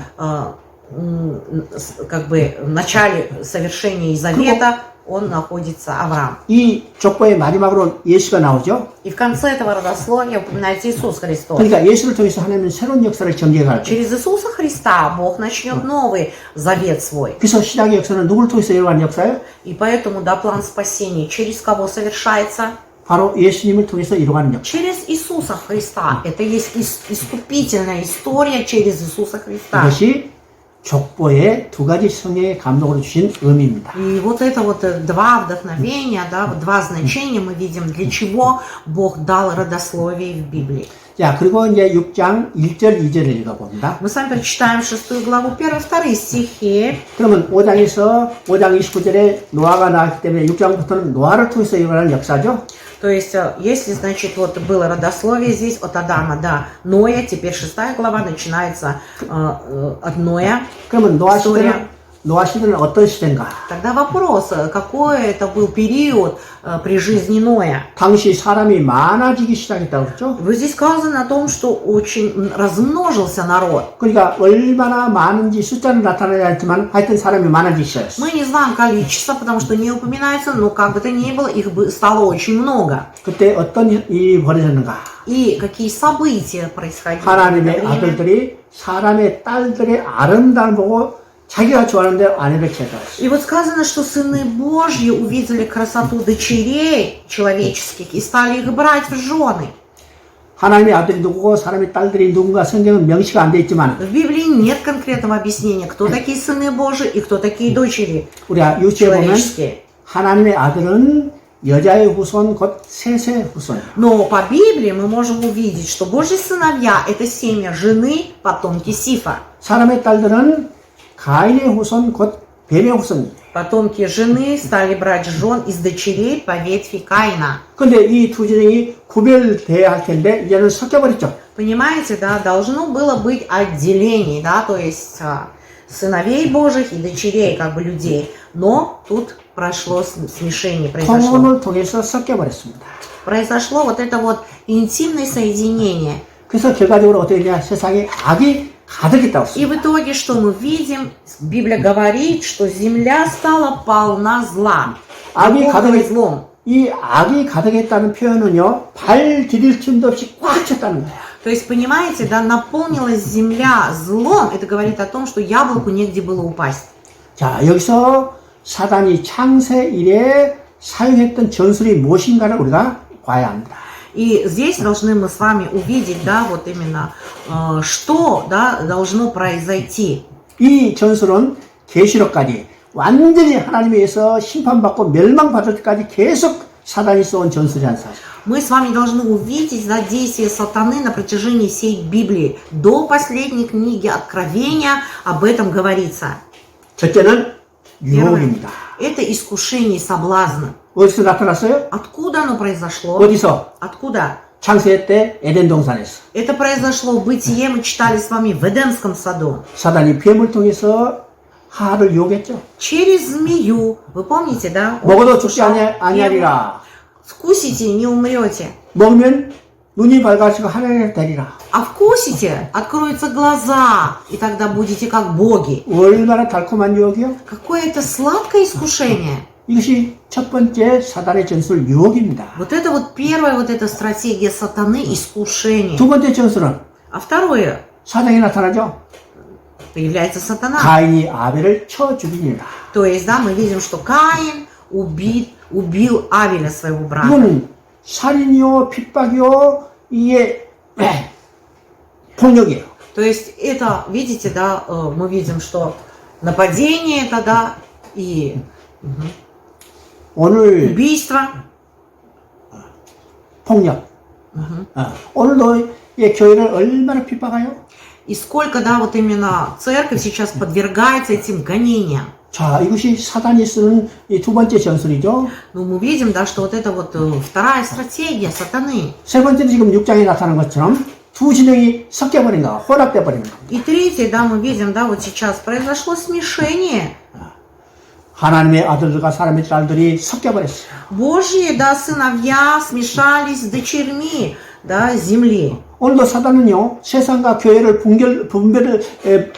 как бы в начале совершения завета, он находится Авраам. 이 족보의 마지막으로 예수가 나오죠. И в конце этого родословия упоминается Иисус Христос. 그러니까 예수를 통해서 하나님은 새로운 역사를 전개할 거예요. Через Иисуса Христа Бог начнет новый завет свой. 그래서 신약의 역사는 누구를 통해서 일어난 역사예요? И поэтому, да, план спасения через кого совершается? 바로 예수님을 통해서 일어나는 역사. Через Иисуса Христа. Это есть искупительная история через Иисуса Христа. 이것이 족보의 두 가지 성령의 감동으로 주신 의미입니다. И вот это вот два вдохновения, да, вот два значения мы видим, для чего Бог дал родословие в Библии. 자, 그리고 이제 6장 1절, 2절을 읽어봅니다. Мы с вами прочитаем 6 главу, 1-2 стихи. 그러면 5장 29절에 노아가 나왔기 때문에 6장부터는 노아를 통해서 일어나는 역사죠. То есть, если, значит, вот было родословие здесь от Адама до Ноя, теперь 6 глава начинается от Ноя. 그러면 노아 시대는 어떤 시대인가? Тогда вопрос, какой это был период при жизни Ноя? 당시 사람이 많아지기 시작했다고 그랬죠? Вот здесь сказано о том, что очень размножился народ. 그러니까 얼마나 많은지 숫자는 나타나지 않지만 하여튼 사람이 많아지기 시작했어요. Мы не знаем количество, потому что не упоминается, но как бы то ни было, их стало очень много. 그때 어떤 일이 벌어졌는가? И какие события происходили? в это 하나님의 время? 아들들이 사람의 딸들의 아름다움을 보고 자기가 좋아하는데 아내를 취했다. И вот сказано, что сыны Божьи увидели красоту дочерей человеческих и стали их брать в жены. 하나님의 아들이 누구고 사람의 딸들이 누군가 성경은 명시가 안 돼 있지만 В Библии нет конкретного объяснения, кто такие сыны Божьи и кто такие дочери 우리가 유치해 보면 человеческие. 하나님의 아들은 여자의 후손 곧 셋의 후손. Но по Библии мы можем увидеть, что Божьи сыновья – это семя жены, потомки Сифа. 사람의 딸들은 가인의 후손 곧 뱀의 후손. Потомки жены стали брать жен из дочерей по ветви Каина. 근데 이 두 진영이 구별돼야 할 텐데 이제는 섞여버렸죠. Понимаете, да, должно было быть отделение, да, то есть сыновей Божьих и дочерей, как бы людей. Но тут прошло смешение, произошло. 통혼을 통해서 섞여버렸습니다. Произошло вот это вот интимное соединение. 그래서 결과적으로 어떻게 되냐? 세상에 악이 가득했다고 И 했습니다. в итоге, что мы видим, Библия говорит, что земля стала полна зла. 악이 Наполнена злом. 이 악이 가득했다는 표현은요, 발 디딜 틈도 없이 꽉 찼다는 거예요. То есть, понимаете, да, наполнилась земля злом. Это говорит о том, что яблоку негде было упасть. 자, 여기서 사단이 창세 이래 사용했던 전술이 무엇인가를 우리가 봐야 합니다. И здесь должны мы с вами увидеть, да, вот именно, что, да, должно произойти. 이 전술은 계시록까지 완전히 하나님에 의해서 심판받고 멸망받을 때까지 계속 사단이 써온 전술이라는 사실. Мы с вами должны увидеть, да, действие сатаны на протяжении всей Библии. До последней книги Откровения об этом говорится. 첫째는 Первое. 유혹입니다. Это искушение и соблазн. 어디서 나타났어요? Откуда оно произошло? 어디서? Откуда? 창세 때 에덴 동산에서. Это произошло в Бытие, мы читали с вами в Эдемском саду. 사단이 뱀을 통해서 하와를 유혹했죠. Через змею. Вы помните, да? Он 먹어도 죽지 искушал Еву. 아니하리라. Вкусите, не умрете. 먹으면 눈이 밝아지고 하나님을 되리라. А вкусите, откроются глаза, и тогда будете как боги. 얼마나 달콤한 유혹이요? Какое это сладкое искушение. 이것이 첫 번째 사단의 전술 유혹입니다. Вот это вот первая вот эта стратегия сатаны искушения. 두 번째 전술은 А второе, 사장이 나타나죠. появляется сатана. 가인이 아벨을 쳐 죽이니라. То есть, да, мы видим, что Каин убил Авеля, своего брата. 이거는 살인이요, 핍박이요, 이게 폭력이에요. То есть, это, видите, да, мы видим, что нападение это, да, и 오늘 убийство. 폭력. 오늘도 이 교회를 얼마나 핍박해요? И сколько, да, вот именно церковь сейчас подвергается этим гонениям. 자, 이것이 사단이 쓰는 이 두 번째 전술이죠. Но мы видим, да, что вот это вот вторая стратегия сатаны. 세 번째는 지금 6장에 나타난 것처럼 두 진영이 섞여버린 거, 혼합돼 버리는 거. И третье, да, мы видим, да, вот сейчас произошло смешение. 하나님의 아들들과 사람의 딸들이 섞여버렸어요. Божьи, да, сыновья смешались с дочерьми, да, земли. 오늘도 사단은요, 세상과 교회를 분별을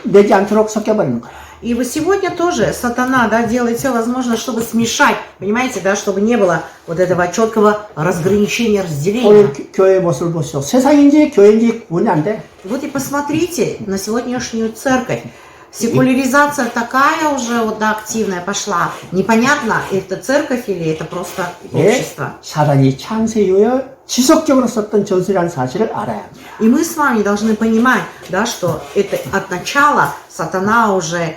내지 않도록 섞여버리는 거예요. И вот сегодня тоже сатана, да, делает все возможное, чтобы смешать, понимаете, да, чтобы не было вот этого четкого разграничения, разделения. 오늘 교회의 모습을 보시죠. 세상인지 교회인지 구분이 안 돼. Вот и посмотрите на сегодняшнюю церковь. Секуляризация такая уже вот, да, активная пошла. Непонятно, это церковь или это просто 예, общество. 사단이 창세 이후에 지속적으로 썼던 전술이라는 사실을 알아야 합니다. И мы с вами должны понимать, да, что это от начала сатана уже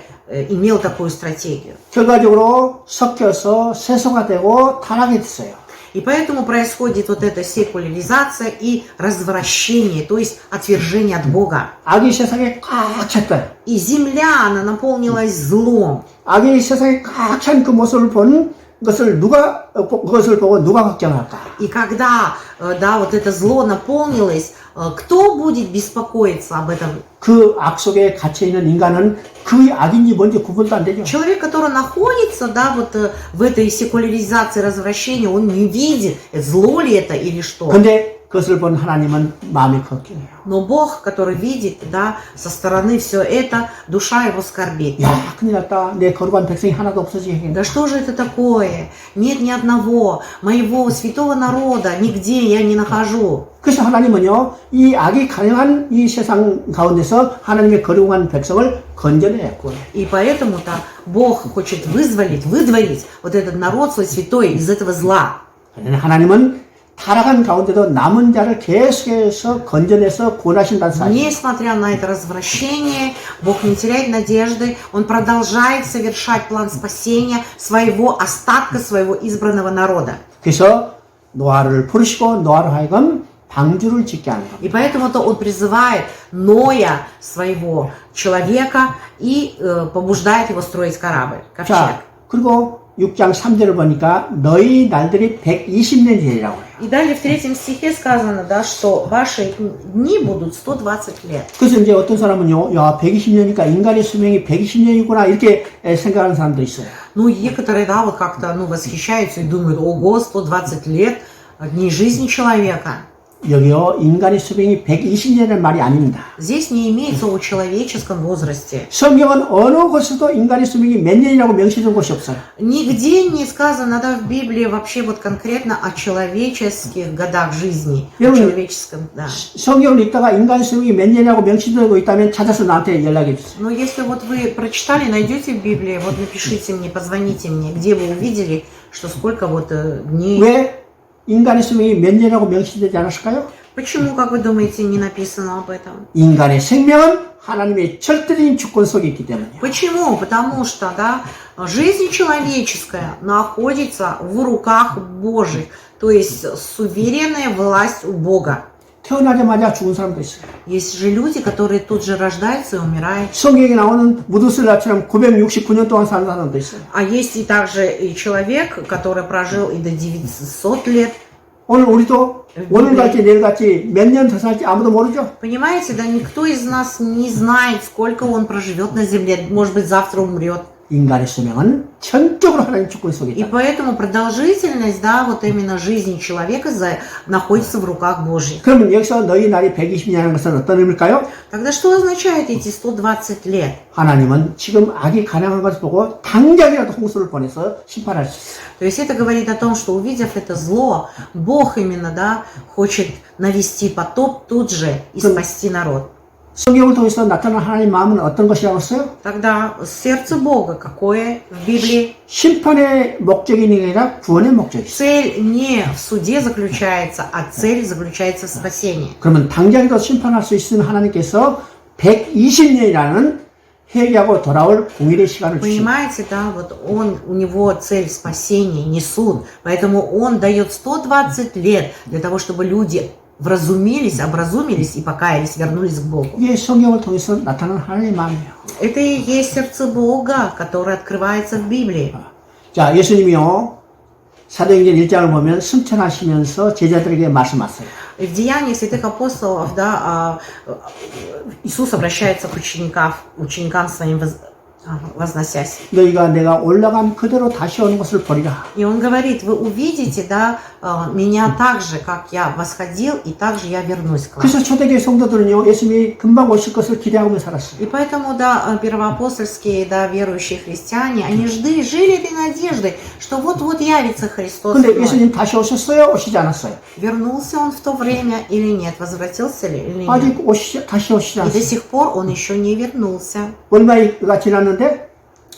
имел такую стратегию. 결과적으로 섞여서 세속화되고 타락이 됐어요. И поэтому происходит вот эта секуляризация и развращение, то есть отвержение от Бога. 악이 세상에 꽉 찼다. И земля, она наполнилась злом. 악이 세상에 꽉 찬 그 모습을 본 그것을 보고 누가 걱정할까? И когда, да, вот это зло наполнилось, кто будет беспокоиться об этом? 그 악 속에 갇혀 있는 인간은 그 악인지 뭔지 구분도 안 되죠. Человек, который находится, да, вот в этой секуляризации, развращении, он не видит, зло ли это или что. 근데 그것을 본 하나님은 마음이 걱정해요. Но Бог, который видит, да, со стороны все это, душа его скорбит. 야, 큰일 났다. 내 거룩한 백성이 하나도 없어지겠네. Да что же это такое? Нет ни одного моего святого народа, нигде я не нахожу. 그래서 하나님은요, 이 악이 가능한 이 세상 가운데서 하나님의 거룩한 백성을 건져내고. И поэтому-то Бог хочет выдворить вот этот народ свой святой из этого зла. 하나님은 타락한 가운데도 남은 자를 계속해서 건져내서 구원하신다는 사실. Несмотря на это развращение, Бог не теряет надежды, Он продолжает совершать план спасения своего остатка, своего избранного народа. 그래서 노아를 부르시고 노아를 하여금 방주를 짓게 하는 겁니다. И поэтому-то Он призывает Ноя, своего человека, и побуждает его строить корабль, ковчег. 자, 그리고 6장 3절을 보니까 너희 날들이 120년 되리라고 해요. И далее в 3 стихе сказано, да, что ваши дни будут 120 лет. 그래서 이제 어떤 사람은요, 야, 120년이니까 인간의 수명이 120년이구나 이렇게 생각하는 사람도 있어요. Ну, некоторые, да, вот как-то, ну, восхищаются и думают, ого, 120 лет дней жизни человека. 여기요, 인간의 수명이 120년이라는 말이 아닙니다. Здесь не имеется о человеческом возрасте. 성경은 어느 곳에도 인간의 수명이 몇 년이라고 명시된 곳이 없어요. Нигде не сказано, да, в Библии вообще вот конкретно о человеческих годах жизни. О 여러분, человеческом, да. 성경을 읽다가 인간의 수명이 몇 년이라고 명시되고 있다면 찾아서 나한테 연락해 주세요. Но если вот вы прочитали, найдете в Библии, вот напишите мне, позвоните мне, где вы увидели, что сколько вот дней. 왜 인간의 수명이 몇 년이라고 명시되지 않았을까요? Почему, как вы думаете, не написано об этом? 인간의 생명은 하나님의 절대적인 주권 속에 있기 때문이에요. Почему? Потому что, да, жизнь человеческая находится в руках Божьих, то есть суверенная власть у Бога. 태어나자마자 죽은 사람도 있어요. Есть же люди, которые тут же рождаются и умирают. 성경에 나오는 무두슬라처럼 969년 동안 사는 사람도 있어요. А есть и также и человек, который прожил и до 900 лет. 오늘 우리도 오늘 갈지 내일 갈지 몇 년 더 살지 아무도 모르죠. Понимаете, да, никто из нас не знает, сколько он проживет на земле. Может быть, завтра умрет. 인간의 수명은 전적으로 하나님 주권 속에 И 있다. поэтому продолжительность, да, вот именно жизни человека находится в руках Божьих. 그러면 여기서 너희 날이 120년이라는 것은 어떤 의미일까요? Тогда что означает эти 120 лет? 하나님은 지금 악이 가능한 것을 보고 당장이라도 홍수를 보내서 심판할 수 있어요. То есть это говорит о том, что увидев это зло, Бог именно, да, хочет навести потоп тут же и спасти народ. 성경을 통해서 나타난 하나님의 마음은 어떤 것이라고 했어요? Тогда сердце Бога какое в Библии? 심판의 목적이 아니라 구원의 목적이 있어요. Цель не в суде заключается, а цель заключается в спасении. 그러면 당장이라도 심판할 수 있는 하나님께서 120년이라는 회개하고 돌아올 공일의 시간을 주십니다. Понимаете, да, вот у него цель спасения, не суд. Поэтому он дает 120 лет для того, чтобы люди вразумились, образумились и покаялись, вернулись к Богу. 이게 성경을 통해서 나타난 하나님의 마음이에요. Это и есть сердце Бога, которое открывается в Библии. 자, 예수님이요. 사도행전 1장을 보면 승천하시면서 제자들에게 말씀하세요. И в Деяниях святых апостолов, да, Иисус обращается к ученикам своим, возносясь. 너희가 내가 올라간 그대로 다시 오는 것을 보리라. И он говорит, вы увидите, да, меня так же, как я восходил, и так же я вернусь к вам. 그래서 초대교회 성도들은요, 예수님이 금방 오실 것을 기대하며 살았어요. И поэтому, да, первоапостольские, да, верующие христиане, они жили этой надеждой, что вот-вот явится Христос. 근데 예수님 다시 오셨어요? 오시지 않았어요? Вернулся он в то время или нет? Возвратился ли или нет? 아직 다시 오시지 И до 않았어요. сих пор он еще не вернулся. 얼마가 지났는데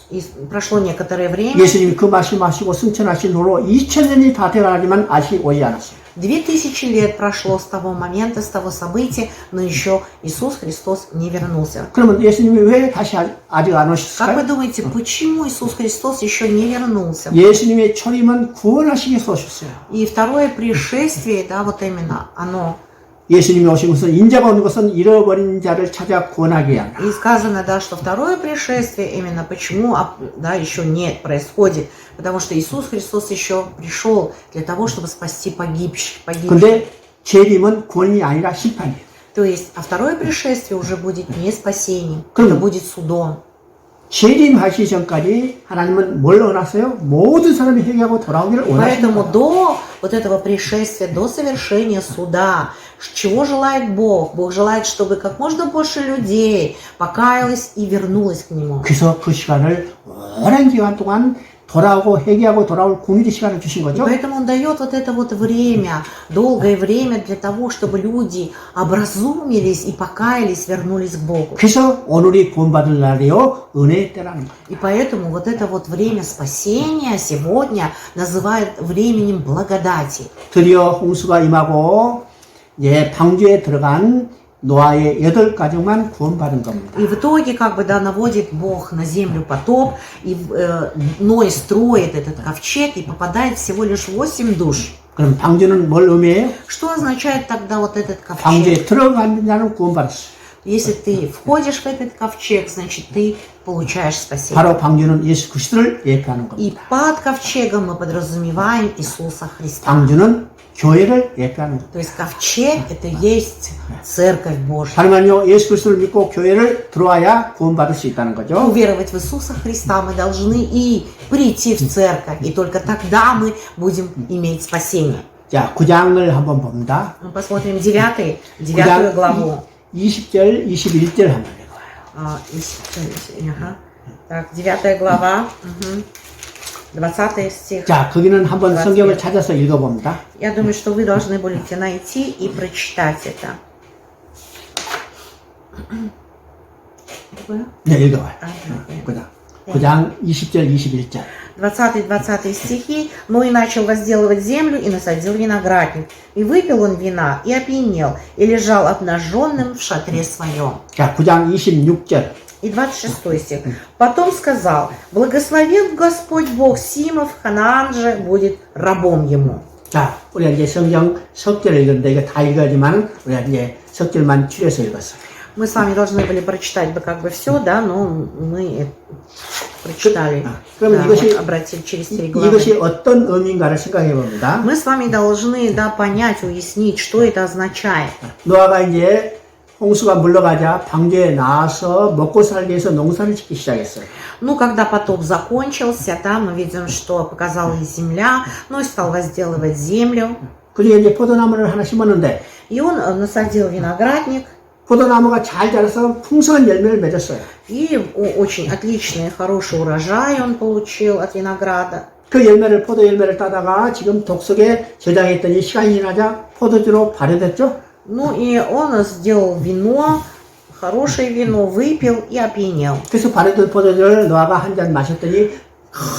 И прошло некоторое время. 예수님이 그 말씀하시고 승천하신 후로 2000년이 다 돼가지만 아직 오지 않았어요. 2000 лет прошло с того момента, с того события, но еще Иисус Христос не вернулся. 그러면 예수님이 왜 다시 아직 안 Как вы 오셨을까요? думаете, почему Иисус Христос еще не вернулся? 예수님의 초림은 구원하시기 위해서 오셨어요. И второе пришествие, да, вот именно оно. 예수님이 오신 것은 인자가 온 것은 잃어버린 자를 찾아 구원하기 위함이라. И сказано, да, что второе пришествие, именно почему, да, еще нет, происходит. Потому что Иисус Христос еще пришел для того, чтобы спасти погибших. 근데 재림은 구원이 아니라 심판이에요. То есть, а второе пришествие уже будет не спасением, 그럼- это будет судом. 재림하시기 전까지 하나님은 뭘 원하세요? 모든 사람이 회개하고 돌아오기를 Поэтому 원하십니다. до вот этого пришествия, до совершения суда, чего желает Бог? Бог желает, чтобы как можно больше людей покаялось и вернулось к Нему. 그래서 그 시간을 오랜 기간 동안 돌아오고 회개하고 돌아올 공의의 시간을 주신 И 거죠. поэтому Он дает вот это вот время, долгое время для того, чтобы люди образумились и покаялись, вернулись к Богу. 그래서 오늘이 구원받을 날이요 은혜의 때라는 거예요. И поэтому вот это вот время спасения сегодня называют временем благодати. 드디어 홍수가 임하고 이제 방주에 들어간 노아의 8가족만 구원받은 겁니다. И в итоге, как бы, да, наводит Бог на землю потоп, и Ной строит этот ковчег, и попадает всего лишь 8 душ. 그럼 방주는 뭘 의미해요? Что означает тогда вот этот ковчег? 방주에 들어간 자는 구원받았어요. Если ты входишь в этот ковчег, значит, ты получаешь спасение. 바로 방주는 예수 그리스도를 예표하는 И 겁니다. под ковчегом мы подразумеваем Иисуса Христа. 방주는 교회를 예표하는 겁니다. То есть ковчег – это есть Церковь Божья. 다름 아니요 예수 그리스도를 믿고 교회를 들어와야 구원받을 수 있다는 거죠. Уверовать в Иисуса Христа мы должны и прийти в Церковь, и только тогда мы будем иметь спасение. 자, 9장을 한번 봅니다. Мы посмотрим 9 главу. 20절, 21절 한번 읽어봐요. Ага. Так, 9 глава, 20 стих. 자, 거기는 한번 성경을 찾아서 읽어봅니다. Я думаю, что вы должны будете найти и прочитать это. Какое? 네, 읽어봐요. 네. 9장 20절, 21절. 20 стихи. «Но и начал возделывать землю, и насадил виноградник. И выпил он вина, и опьянел, и лежал обнаженным в шатре своем». 자, 9장 26절. И 26 стих. «Потом сказал, благословен Господь Бог Симов, Ханаан же будет рабом ему». 자, 우리가 이제 성경 석절을 읽었는데 이거 다 읽어야지만 우리가 이제 석절만 추려서 읽었어요. Мы с вами должны были прочитать бы как бы все, да, но мы прочитали, 그러면 да, 이것이- вот обратили через 3 главы. 이것이 어떤 의미인가를 생각해 봅니다. Мы с вами должны, да, понять, уяснить, что это означает. 노아가 이제 홍수가 물러가자 방주에 나와서 먹고 살기 위해서 농사를 짓기 시작했어요. Ну, когда потоп закончился, да, мы видим, что показалась земля, ну и стал возделывать землю. 그중에 이제 포도나무를 하나 심었는데 И он насадил виноградник, 포도나무가 잘 자라서 풍성한 열매를 맺었어요. и очень отличный, хороший урожай он получил от винограда. 그 포도 열매를 따다가 지금 독석에 저장했더니 시간이 지나자 포도주로 발효됐죠. Ну и он сделал вино, хорошее вино, выпил и опьянел. 그래서 발효된 포도주를 노아가 한 잔 마셨더니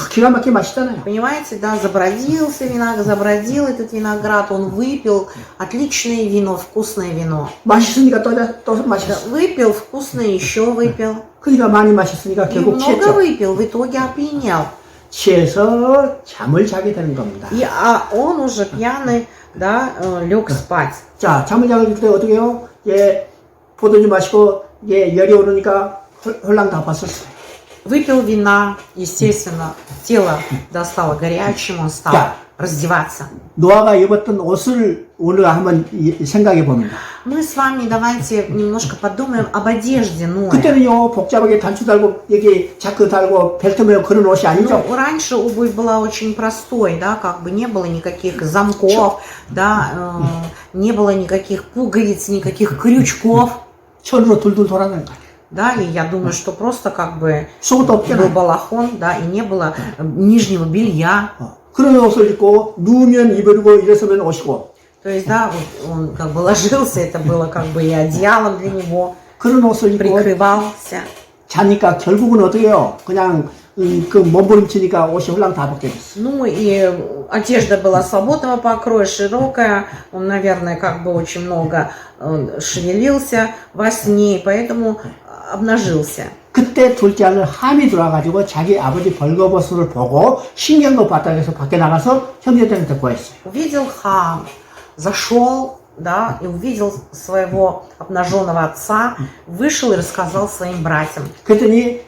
기가 막히게 맛있잖아요. Понимаете, да, забродился виноград, забродил этот виноград, он выпил отличное вино, вкусное вино. 맛있으니까 또 Да, 맛있어. выпил, вкусное еще выпил. 그러니까 많이 마셨으니까 И 결국 много 취했죠. выпил, в итоге опьянел. 취해서 잠을 자게 되는 겁니다. И он уже пьяный, да, лег спать. 자, 잠을 자게 될 때 어떻게 해요? 예, 포도주 마시고 예, 열이 오르니까 홀랑 다 봤었어요. Выпил вина, естественно, тело достало горячим, он стал Да. раздеваться. 노아가 입었던 옷을 우리가 한번 생각해 봅니다. Мы с вами давайте немножко подумаем об одежде Ноя. 그때는요 복잡하게 단추 달고 여기 자크 달고 벨트 매고 그런 옷이 아니죠. Ну, раньше обувь была очень простой, да, как бы не было никаких замков, да, не было никаких пуговиц, никаких крючков, 천으로 둘둘 돌아다니는 거예요. да, и я думаю, что просто как бы 속옷도 был 없잖아요. балахон, да, и не было нижнего белья. 그런 옷을 입고 누우면 이불이고 일어서면 옷이고 То есть, да, вот он как бы ложился, это было как бы и одеялом для него, 그런 옷을 입고 прикрывался. 자니까 결국은 어떻게 해요? 그냥 그 몸부림치니까 옷이 홀랑 다 벗겨졌어. Ну и одежда была свободного покроя, широкая. Он, наверное, как бы очень много шевелился во сне, поэтому обнажился. 그때 둘째 아들 함이 들어와가지고 자기 아버지 벌거벗음을 보고 신경도 바닥에서 밖에 나가서 형제들한테 보였어요. Увидел Хам, зашел, да, и увидел своего обнаженного отца, вышел и рассказал своим братьям. 그랬더니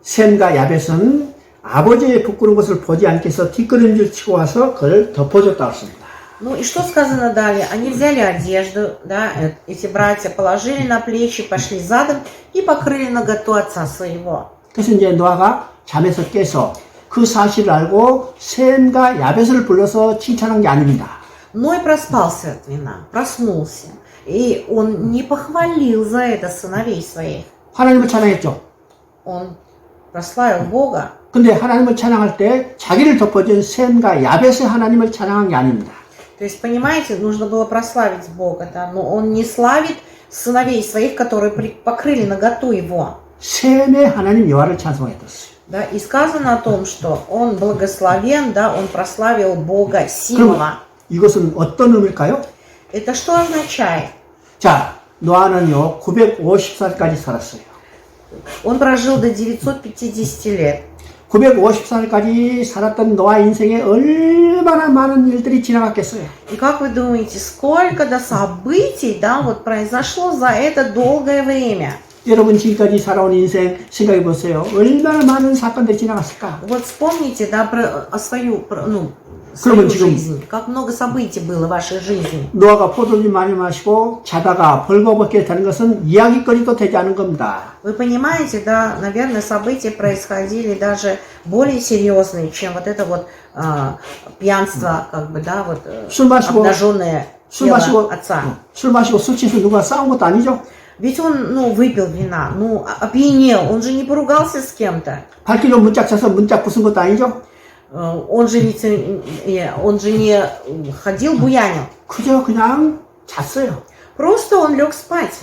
셈과 야벳은 아버지의 부끄러운 것을 보지 않게 해서 뒷걸음질 치고 와서 그를 덮어줬다고 했습니다. Ну и что сказано далее? Они взяли одежду, да, эти братья положили на плечи, пошли задом и покрыли наготу отца своего. 그래서 이제 노아가 잠에서 깨서 그 사실을 알고 셈과 야벳을 불러서 칭찬한 게 아닙니다. Ной проспался от вина, проснулся, и он не похвалил за это сыновей своих. 하나님을 찬양했죠. Он прославил Бога. 근데 하나님을 찬양할 때 자기를 덮어준 셈과 야벳의 하나님을 찬양한 게 아닙니다. То есть, понимаете, нужно было прославить Бога, да, но он не славит сыновей своих, которые покрыли наготу его. 셈의 하나님 여호와를 찬송했었어요. Да, и сказано о том, что он благословен, да, он прославил Бога сильного. 이것은 어떤 의미일까요? Это что означает? 자, 노아는요 950살까지 살았어요. Он прожил до 950 лет. 950살까지 살았던 노아 인생에 얼마나 많은 일들이 지나갔겠어요. И как вы думаете, сколько до событий, да, вот произошло за это долгое время? 여러분 지금까지 살아온 인생 생각해 보세요. 얼마나 많은 사건들이 지나갔을까? Вот вспомните, да, о свою 그러면 жизнь. Как много событий было в вашей жизни. 노아가 포도주 많이 마시고 자다가 벌거벗게 되는 것은 이야기거리도 되지 않은 겁니다. Вы понимаете, да, наверное, события происходили даже более серьезные, чем вот это вот пьянство, как бы, да, вот 술 마시고 обнаженное 술 тело 마시고 отца. 술 마시고 술 취해서 누가 싸운 것도 아니죠? Ведь он, выпил вина, опьянел, он же не поругался с кем-то. 발길로 문짝 쳐서 문짝 부순 것도 아니죠? Он же не ходил, буянил. 그저 그냥 잤어요. Просто он лег спать.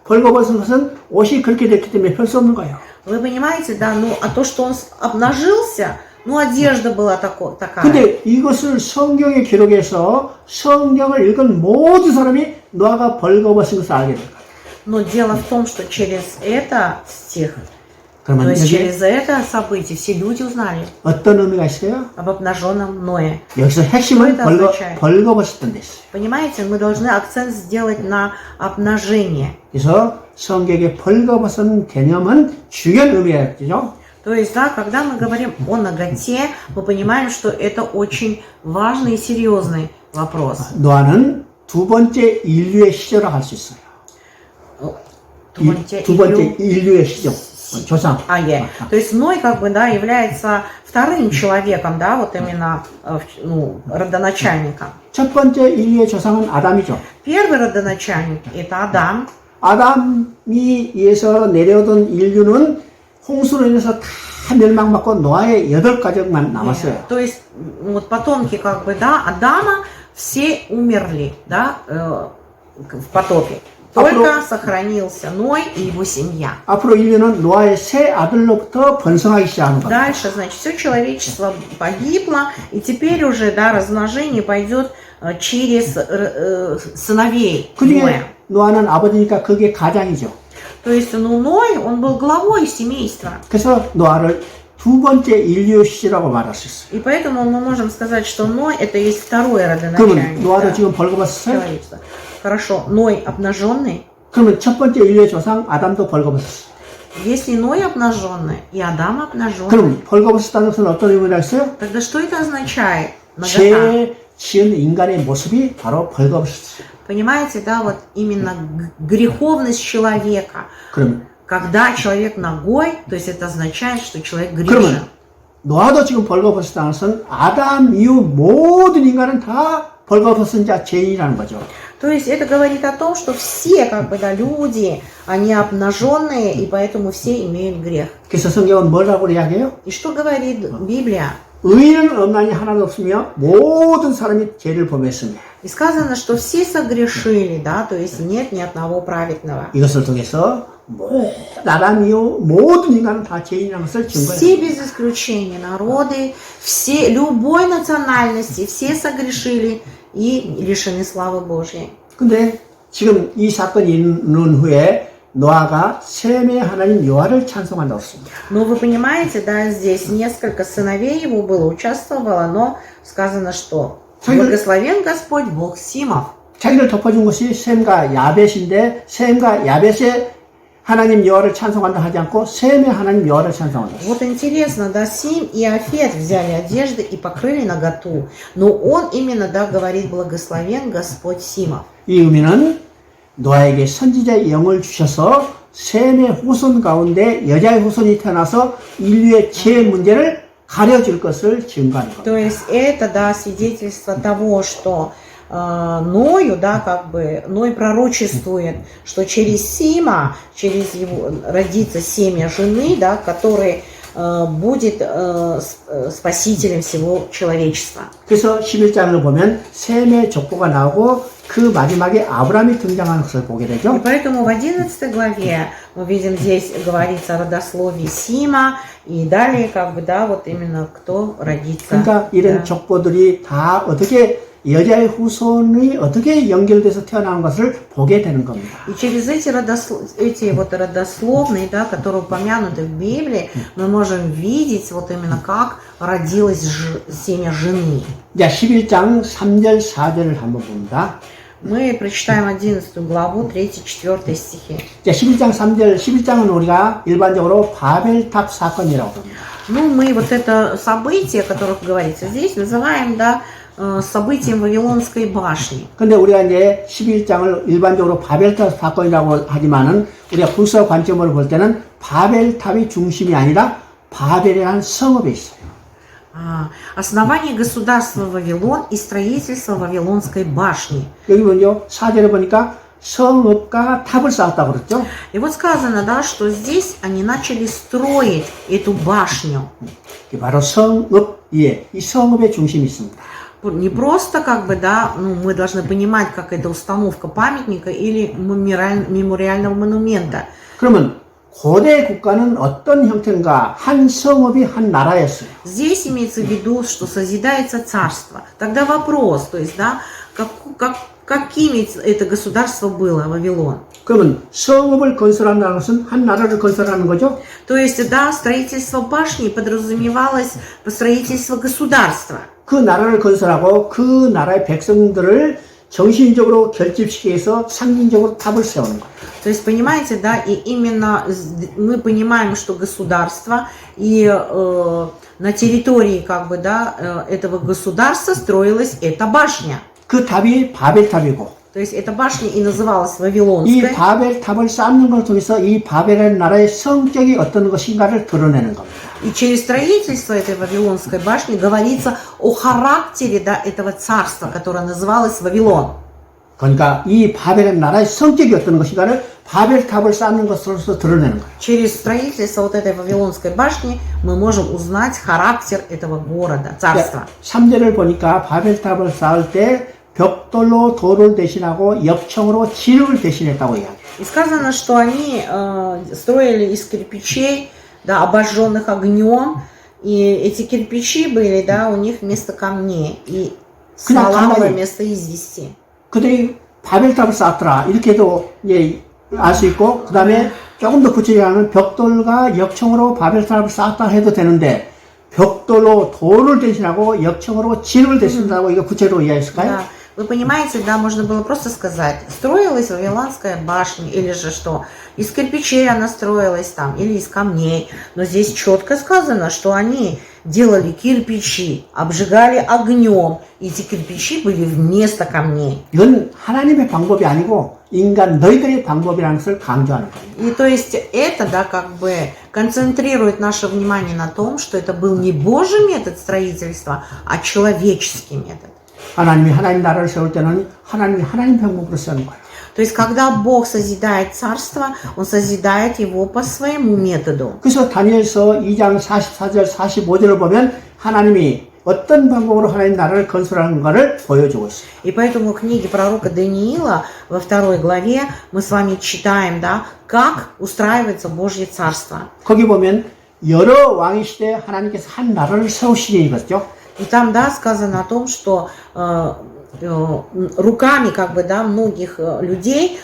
벌거벗은 것은 옷이 그렇게 됐기 때문에 별 수 없는 거예요. Вы понимаете, да, а то, что он обнажился, одежда была такая. 근데 이것을 성경에 기록해서 성경을 읽은 모든 사람이 노아가 벌거벗은 것을 알게 된 거예요. Но дело в том, что через это стих, то 그러면 есть 여기 через это событие все люди узнали 어떤 의미가 있어요? об обнаженном Ное. 여기서 핵심은 Что это означает? 벌거벗었던 데 있어요. Понимаете, мы должны акцент сделать на обнажение. 그래서 성경의 벌거벗은 개념은 중요한 의미가 있죠. То есть, да, когда мы говорим о наготе, мы понимаем, что это очень важный и серьезный вопрос. 노아는 두 번째 인류의 시조라고 할 수 있어요. 두 번째 인류의 시조, 조상. То есть Ной, как бы, да, является вторым человеком, да, вот именно, родоначальником. 첫 번째 인류의 조상은 아담이죠. Первый родоначальник – это Адам. 아담이 위에서 내려오던 인류는 홍수로 인해서 다 멸망받고 노아의 8가족만 남았어요. То есть, вот потомки, как бы, да, Адама, все умерли, да, в потопе. Только сохранился Ной и его семья. 앞으로 인류는 노아의 세 아들로부터 번성하기 시작하는 거예요. Дальше, значит, все человечество погибло, и теперь уже, да, размножение пойдет через сыновей Ноя. 노아는 아버지니까 그게 가장이죠. То есть, Ной, он был главой семейства. 그래서 노아를 두 번째 인류 시대라고 말할 수 있어요. И поэтому мы можем сказать, что Ной это есть второй 그러면 родоначальник. 노아도 Да, 지금 벌거벗었어요? человечества. Хорошо, Ной обнаженный. 그러면 첫 번째 인류의 조상 아담도 벌거벗었어요. Если Ной обнаженный и Адам обнаженный, 그럼 벌거벗었다는 것은 어떤 의미가 있어요? тогда что это означает? Нагота. 죄 지은 인간의 모습이 바로 벌거벗었어요. Понимаете, да, вот именно греховность человека. 그러면 Когда человек ногой, то есть это означает, что человек грешен. 그러면 노아도 지금 벌거벗었다는 것은 아담 이후 모든 인간은 다 벌거벗은 자 죄인이라는 거죠. То есть это говорит о том, что все, как бы, да, люди, они обнаженные, и поэтому все имеют грех. 그래서 성경은 뭐라고 이야기해요? И что говорит Библия? 의인은 없나니 하나도 없으며 모든 사람이 죄를 범했으며 И сказано, что все согрешили, да, то есть нет ни одного праведного. 이것을 통해서 나라미요 모든 인간은 다 죄인이라는 것을 증거해요. Все без исключения народы, все, любой национальности, все согрешили и лишены славы Божьей. 근데 지금 이 사건이 있는 후에 노아가 셈의 하나님 여호와를 찬송한다고 했습니다. Но вы понимаете, да, здесь несколько сыновей его было, участвовало, но сказано, что благословен Господь, Бог Симов. 자기를 덮어준 것이 셈과 야벳인데 셈과 야벳의 하나님 여호와를 찬송한다 하지 않고 셈의 하나님 여호와를 찬송한다. Вот интересно, да, Сим и Афет взяли одежды и покрыли наготу, но он именно, да, говорит, благословен Господь Симов. 이 의미는 노아에게 선지자의 영을 주셔서 셈의 후손 가운데 여자의 후손이 태어나서 인류의 죄 문제를 가려줄 것을 증거하는 겁니다. То есть это, да, свидетельство того, что Ною, да, как бы, Ной пророчествует, что через Сима, через его родится семя жены, да, который будет спасителем всего человечества. 그래서 11장을 보면 셈의 족보가 나오고 그 마지막에 아브라함이 등장하는 것을 보게 되죠. И поэтому в 11 главе мы видим, здесь говорится о родословии Сима, и далее, как бы, да, вот именно кто родится. 그러니까 이런 да. 족보들이 다 어떻게 여자의 후손이 어떻게 연결돼서 태어나는 것을 보게 되는 겁니다. И через эти вот родословные, да, которые упомянуты в Библии, мы можем видеть вот именно как родилось семя жены. 자, 11장 3절 4절을 한번 봅니다. Мы прочитаем 11 главу, 3-4 стихи. 자, 11장 3절, 11장은 우리가 일반적으로 바벨탑 사건이라고 합니다. Ну, мы вот это событие, о которых говорится здесь, называем, да, событием Вавилонской башни. 근데 우리가 이제 11장을 일반적으로 바벨탑 사건이라고 하지만은 우리가 불서 관점으로 볼 때는 바벨탑이 중심이 아니라 바벨이라는 성읍에 있어요. Основание государства Вавилон и строительство Вавилонской башни. 여기 먼저 4절에 보니까 성읍과 탑을 쌓았다고 그랬죠. И вот сказано, да, что здесь они начали строить эту башню. 바로 성읍 위에 이 성읍의 중심이 있습니다. Не просто, как бы, да, ну, мы должны понимать, как это установка памятника или мемориального монумента. 그러면 고대 국가는 어떤 형태인가? 한 성읍이 한 나라였어요. Здесь имеется в виду, что созидается царство. Тогда вопрос, то есть, да, каким это государство было, Вавилон? 그러면 성읍을 건설한다는 것은 한 나라를 건설하는 거죠? То есть, да, строительство башни подразумевалось строительство государства. 그 나라를 건설하고 그 나라의 백성들을 정신적으로 결집시키기 위해서 상징적으로 탑을 세우는 거예요. То есть, понимаете, да, и именно мы понимаем, что государство и на территории, как бы, да, этого государства строилась эта башня. 그 탑이 바벨탑이고 То есть, эта башня и называлась 이 Вавилонской. 바벨탑을 쌓는 것을 통해서 이 바벨의 나라의 성격이 어떤 것인가를 드러내는 겁니다. И через строительство этой Вавилонской башни говорится о характере, да, этого царства, которое называлось Вавилон. 그러니까 이 바벨의 나라의 성격이 어떤 것인가를 바벨탑을 쌓는 것으로서 드러내는 거예요. Через строительство вот этой Вавилонской башни мы можем узнать характер этого города, царства. 3절을 보니까 바벨탑을 쌓을 때 벽돌로 돌을 대신하고 엽청으로 진흙을 대신했다고 이야기해요. И сказано, что они строили из кирпичей, да, обожженных огнем, и эти кирпичи были, да, у них вместо камней, и смола была вместо извести. 그들이 바벨탑을 쌓았더라 이렇게도 알 수 있고 그 다음에 조금 더 구체적으로 하면 벽돌과 엽청으로 바벨탑을 쌓았다 해도 되는데 벽돌로 돌을 대신하고 엽청으로 진흙을 대신한다고 이거 구체적으로 이해했을까요? Да. Вы понимаете, да, можно было просто сказать, строилась Вавилонская башня, или же что, из кирпичей она строилась там, или из камней. Но здесь четко сказано, что они делали кирпичи, обжигали огнем, и эти кирпичи были вместо камней. 이건 하나님의 방법이 아니고 인간 너희들의 방법이라는 것을 강조하는 거예요. И то есть это, да, как бы концентрирует наше внимание на том, что это был не Божий метод строительства, а человеческий метод. 하나님이 하나님 나라를 세울 때는 하나님이 하나님 방법으로 세우는 거예요. То есть, когда Бог созидает царство, Он созидает его по своему методу. 그래서 다니엘서 2장 44절 45절을 보면 하나님이 어떤 방법으로 하나님 나라를 건설하는가를 보여주고 있어요. И поэтому в книге пророка Даниила во 2 главе мы с вами читаем, да, как устраивается Божье Царство. 거기 보면 여러 왕의 시대에 하나님께서 한 나라를 세우시니 이거죠. И там, да, сказано о том, что руками, как бы, да, многих людей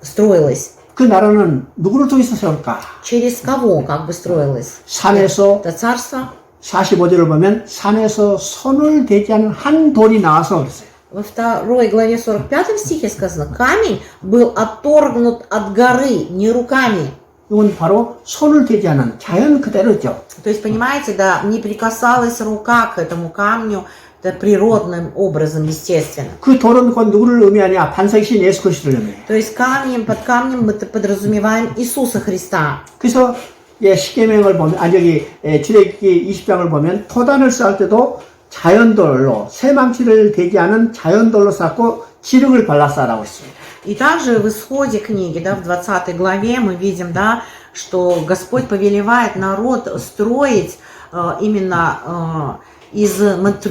строилось. 그 나라는 누구를 통해서 세울까? Через кого, как бы, строилось? 산에서 Это царство. 45절을 보면 산에서 손을 대지 않은 한 돌이 나와서 그랬어요. Во 2 главе 45 стихе сказано, камень был отторгнут от горы, не руками. 이건 바로 손을 대지 않은 자연 그대로죠. То есть, понимаете, да, не прикасалась рука к этому камню, это природным образом, естественно. 그 돌은 곧 누구를 의미하냐? 반석이신 예수 그리스도를 의미해요. То есть камнем, под камнем мы подразумеваем Иисуса Христа. 그래서 십계명을 보면 여기 출애굽기 20장을 보면 토단을 쌓을 때도 자연돌로 쇠망치를 대지 않은 자연돌로 쌓고 지름을 발라 쌓으라고 했습니다. И также в исходе книги, да, в 20 главе мы видим, да, что Господь повелевает народ строить именно из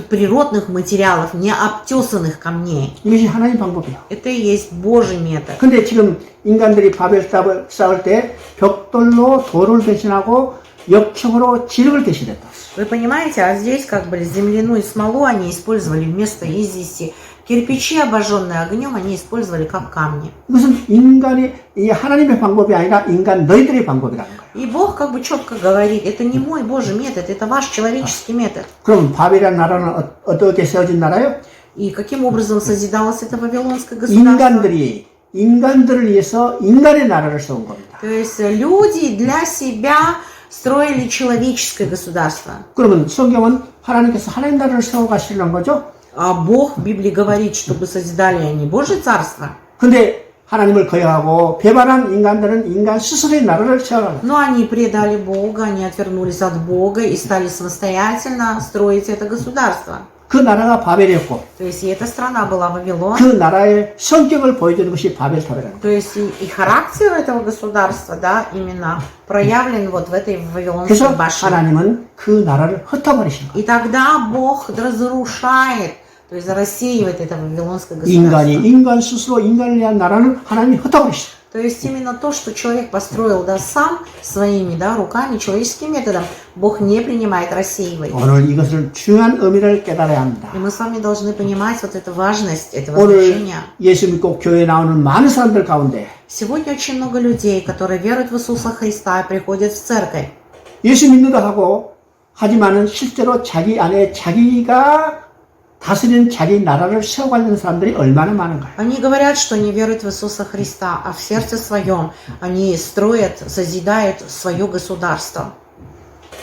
природных материалов, не обтесанных камней. 이것이 하나님 방법이에요. Это и есть Божий метод. 근데 지금 인간들이 바벨탑을 쌓을 때 벽돌로 돌을 대신하고 역청으로 지름을 대신했다. Вы понимаете, а здесь как бы земляную смолу они использовали вместо извести. Кирпичи, обожженные огнем, они использовали как камни. 이것은 인간이 하나님의 방법이 아니라 인간 너희들의 방법이라는 거예요. И Бог как бы четко говорит, это не мой Божий метод, это ваш человеческий метод. 그럼 바벨이라는 나라는 어떻게 세워진 나라요? И каким образом созидалось это вавилонское государство? 인간들을 위해서 인간의 나라를 세운 겁니다. То есть люди для себя строили человеческое государство. 그러면 성경은 하나님께서 하나님 나라를 세워 가시려는 거죠? А Бог в Библии говорит, чтобы созидали они Божье царство. 근데 하나님을 거역하고 배반한 인간들은 인간 스스로의 나라를 세워가요. Но они предали Бога, они отвернулись от Бога и стали самостоятельно строить это государство. 그 나라가 바벨이었고 То есть и эта страна была Вавилон. 그 나라의 성격을 보여주는 것이 바벨탑이라는 거예요. То есть и характер этого государства, да, именно проявлен вот в этой Вавилонской 그래서 башне. 하나님은 그 나라를 흩어버리시는 거예요. И тогда Бог разрушает, то есть рассеивает это Вавилонское государство. 인간 스스로 인간을 위한 나라는 하나님이 흩어버리시죠. То есть именно то, что человек построил, да, сам своими, да, руками, человеческим методом, Бог не принимает, рассеивает. 오늘 이것을 중요한 의미를 깨달아야 합니다. И мы с вами должны понимать вот эту важность этого 오늘 значения. 예수 믿고 교회에 나오는 많은 사람들 가운데 Сегодня очень много людей, которые веруют в Иисуса Христа и приходят в церковь. 예수 믿는다 하고 하지만은 실제로 자기 안에 자기가 다스리는 자기 나라를 세워가려는 사람들이 얼마나 많은가요? Они говорят, что они веруют в Иисуса Христа, а в сердце своем они строят, созидают свое государство.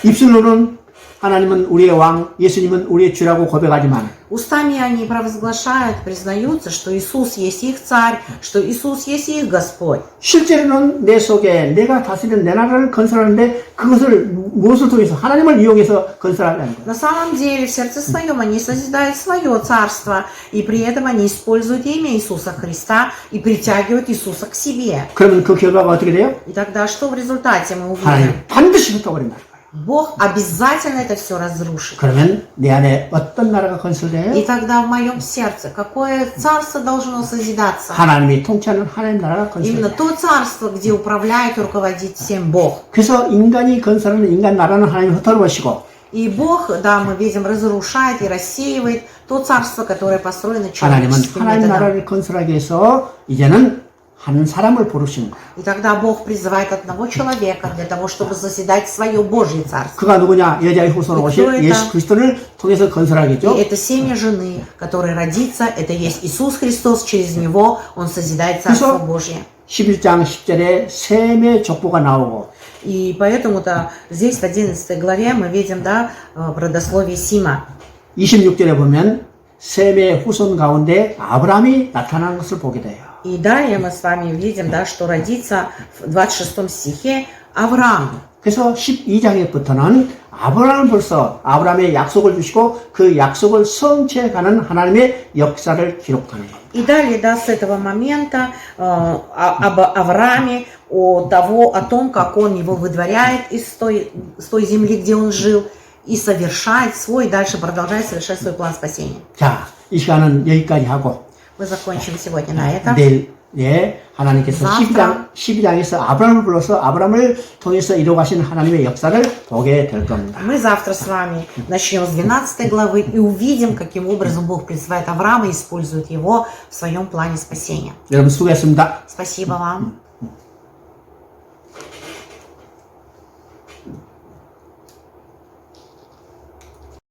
입술로는 하나님은 우리의 왕, 예수님은 우리의 주라고 고백하지만 Устами они провозглашают, признаются, что Иисус есть их царь, что Иисус есть их Господь. 실제로는 내 속에 내가 다스리는 내 나라를 건설하는데 그것을 무엇을 통해서 하나님을 이용해서 건설하려는 거예요. На самом деле, в сердце своем они созидают свое царство, и при этом они используют имя Иисуса Христа и притягивают Иисуса к себе. 그러면 그 결과가 어떻게 돼요? И тогда что в результате мы увидим? 하나님 반드시 흩어버린다. Бог обязательно это все разрушит. 그러면 내 안에 어떤 나라가 건설돼요? И тогда в моем сердце какое царство должно созидаться? 하나님이 통치하는 하나님 나라가 Именно 건설돼요. то царство, где управляет и руководит всем Бог. 그래서 인간이 건설하는 인간 나라는 하나님이 흩어버리시고 И Бог, да, мы видим, разрушает и рассеивает то царство, которое построено 하나님은 человеческим 하나님 методом. 나라를 건설하기 위해서 이제는 한 사람을 부르신 거예요. И тогда Бог призывает одного человека для того, чтобы заседать свое Божье царство. 그가 누구냐? 여자의 후손으로 오실 그거에다- 예수 그리스도를 통해서 건설하겠죠. И это семя жены, которое родится, это есть Иисус Христос, через него Он созидает Царство 그래서- Божье. 11장 10절에 셈의 족보가 나오고 И поэтому-то здесь в 11 главе мы видим, да, родословие Сима. 26절에 보면 셈의 후손 가운데 아브라함이 나타나는 것을 보게 돼요. И далее мы с вами видим, да, что родится в 26 стихе Авраам. 그래서 12장에부터는 아브라함을 벌써 아브라함의 약속을 주시고 그 약속을 성취해가는 하나님의 역사를 기록하는 겁니다. И далее, да, с этого момента об Аврааме, о том, как он его выдворяет с той земли, где он жил, и совершать свой, дальше продолжать совершать свой план спасения. 자, 이 시간은 여기까지 하고 Мы закончим сегодня на этом. 내일 하나님께서 Завтра. 12장에서 아브라함을 불러서 아브라함을 통해서 이루어가신 하나님의 역사를 보게 될 겁니다. Мы завтра с вами начнем с 12 главы и увидим, каким образом Бог призывает Авраама и использует его в своем плане спасения. 여러분 수고했습니다. Спасибо вам.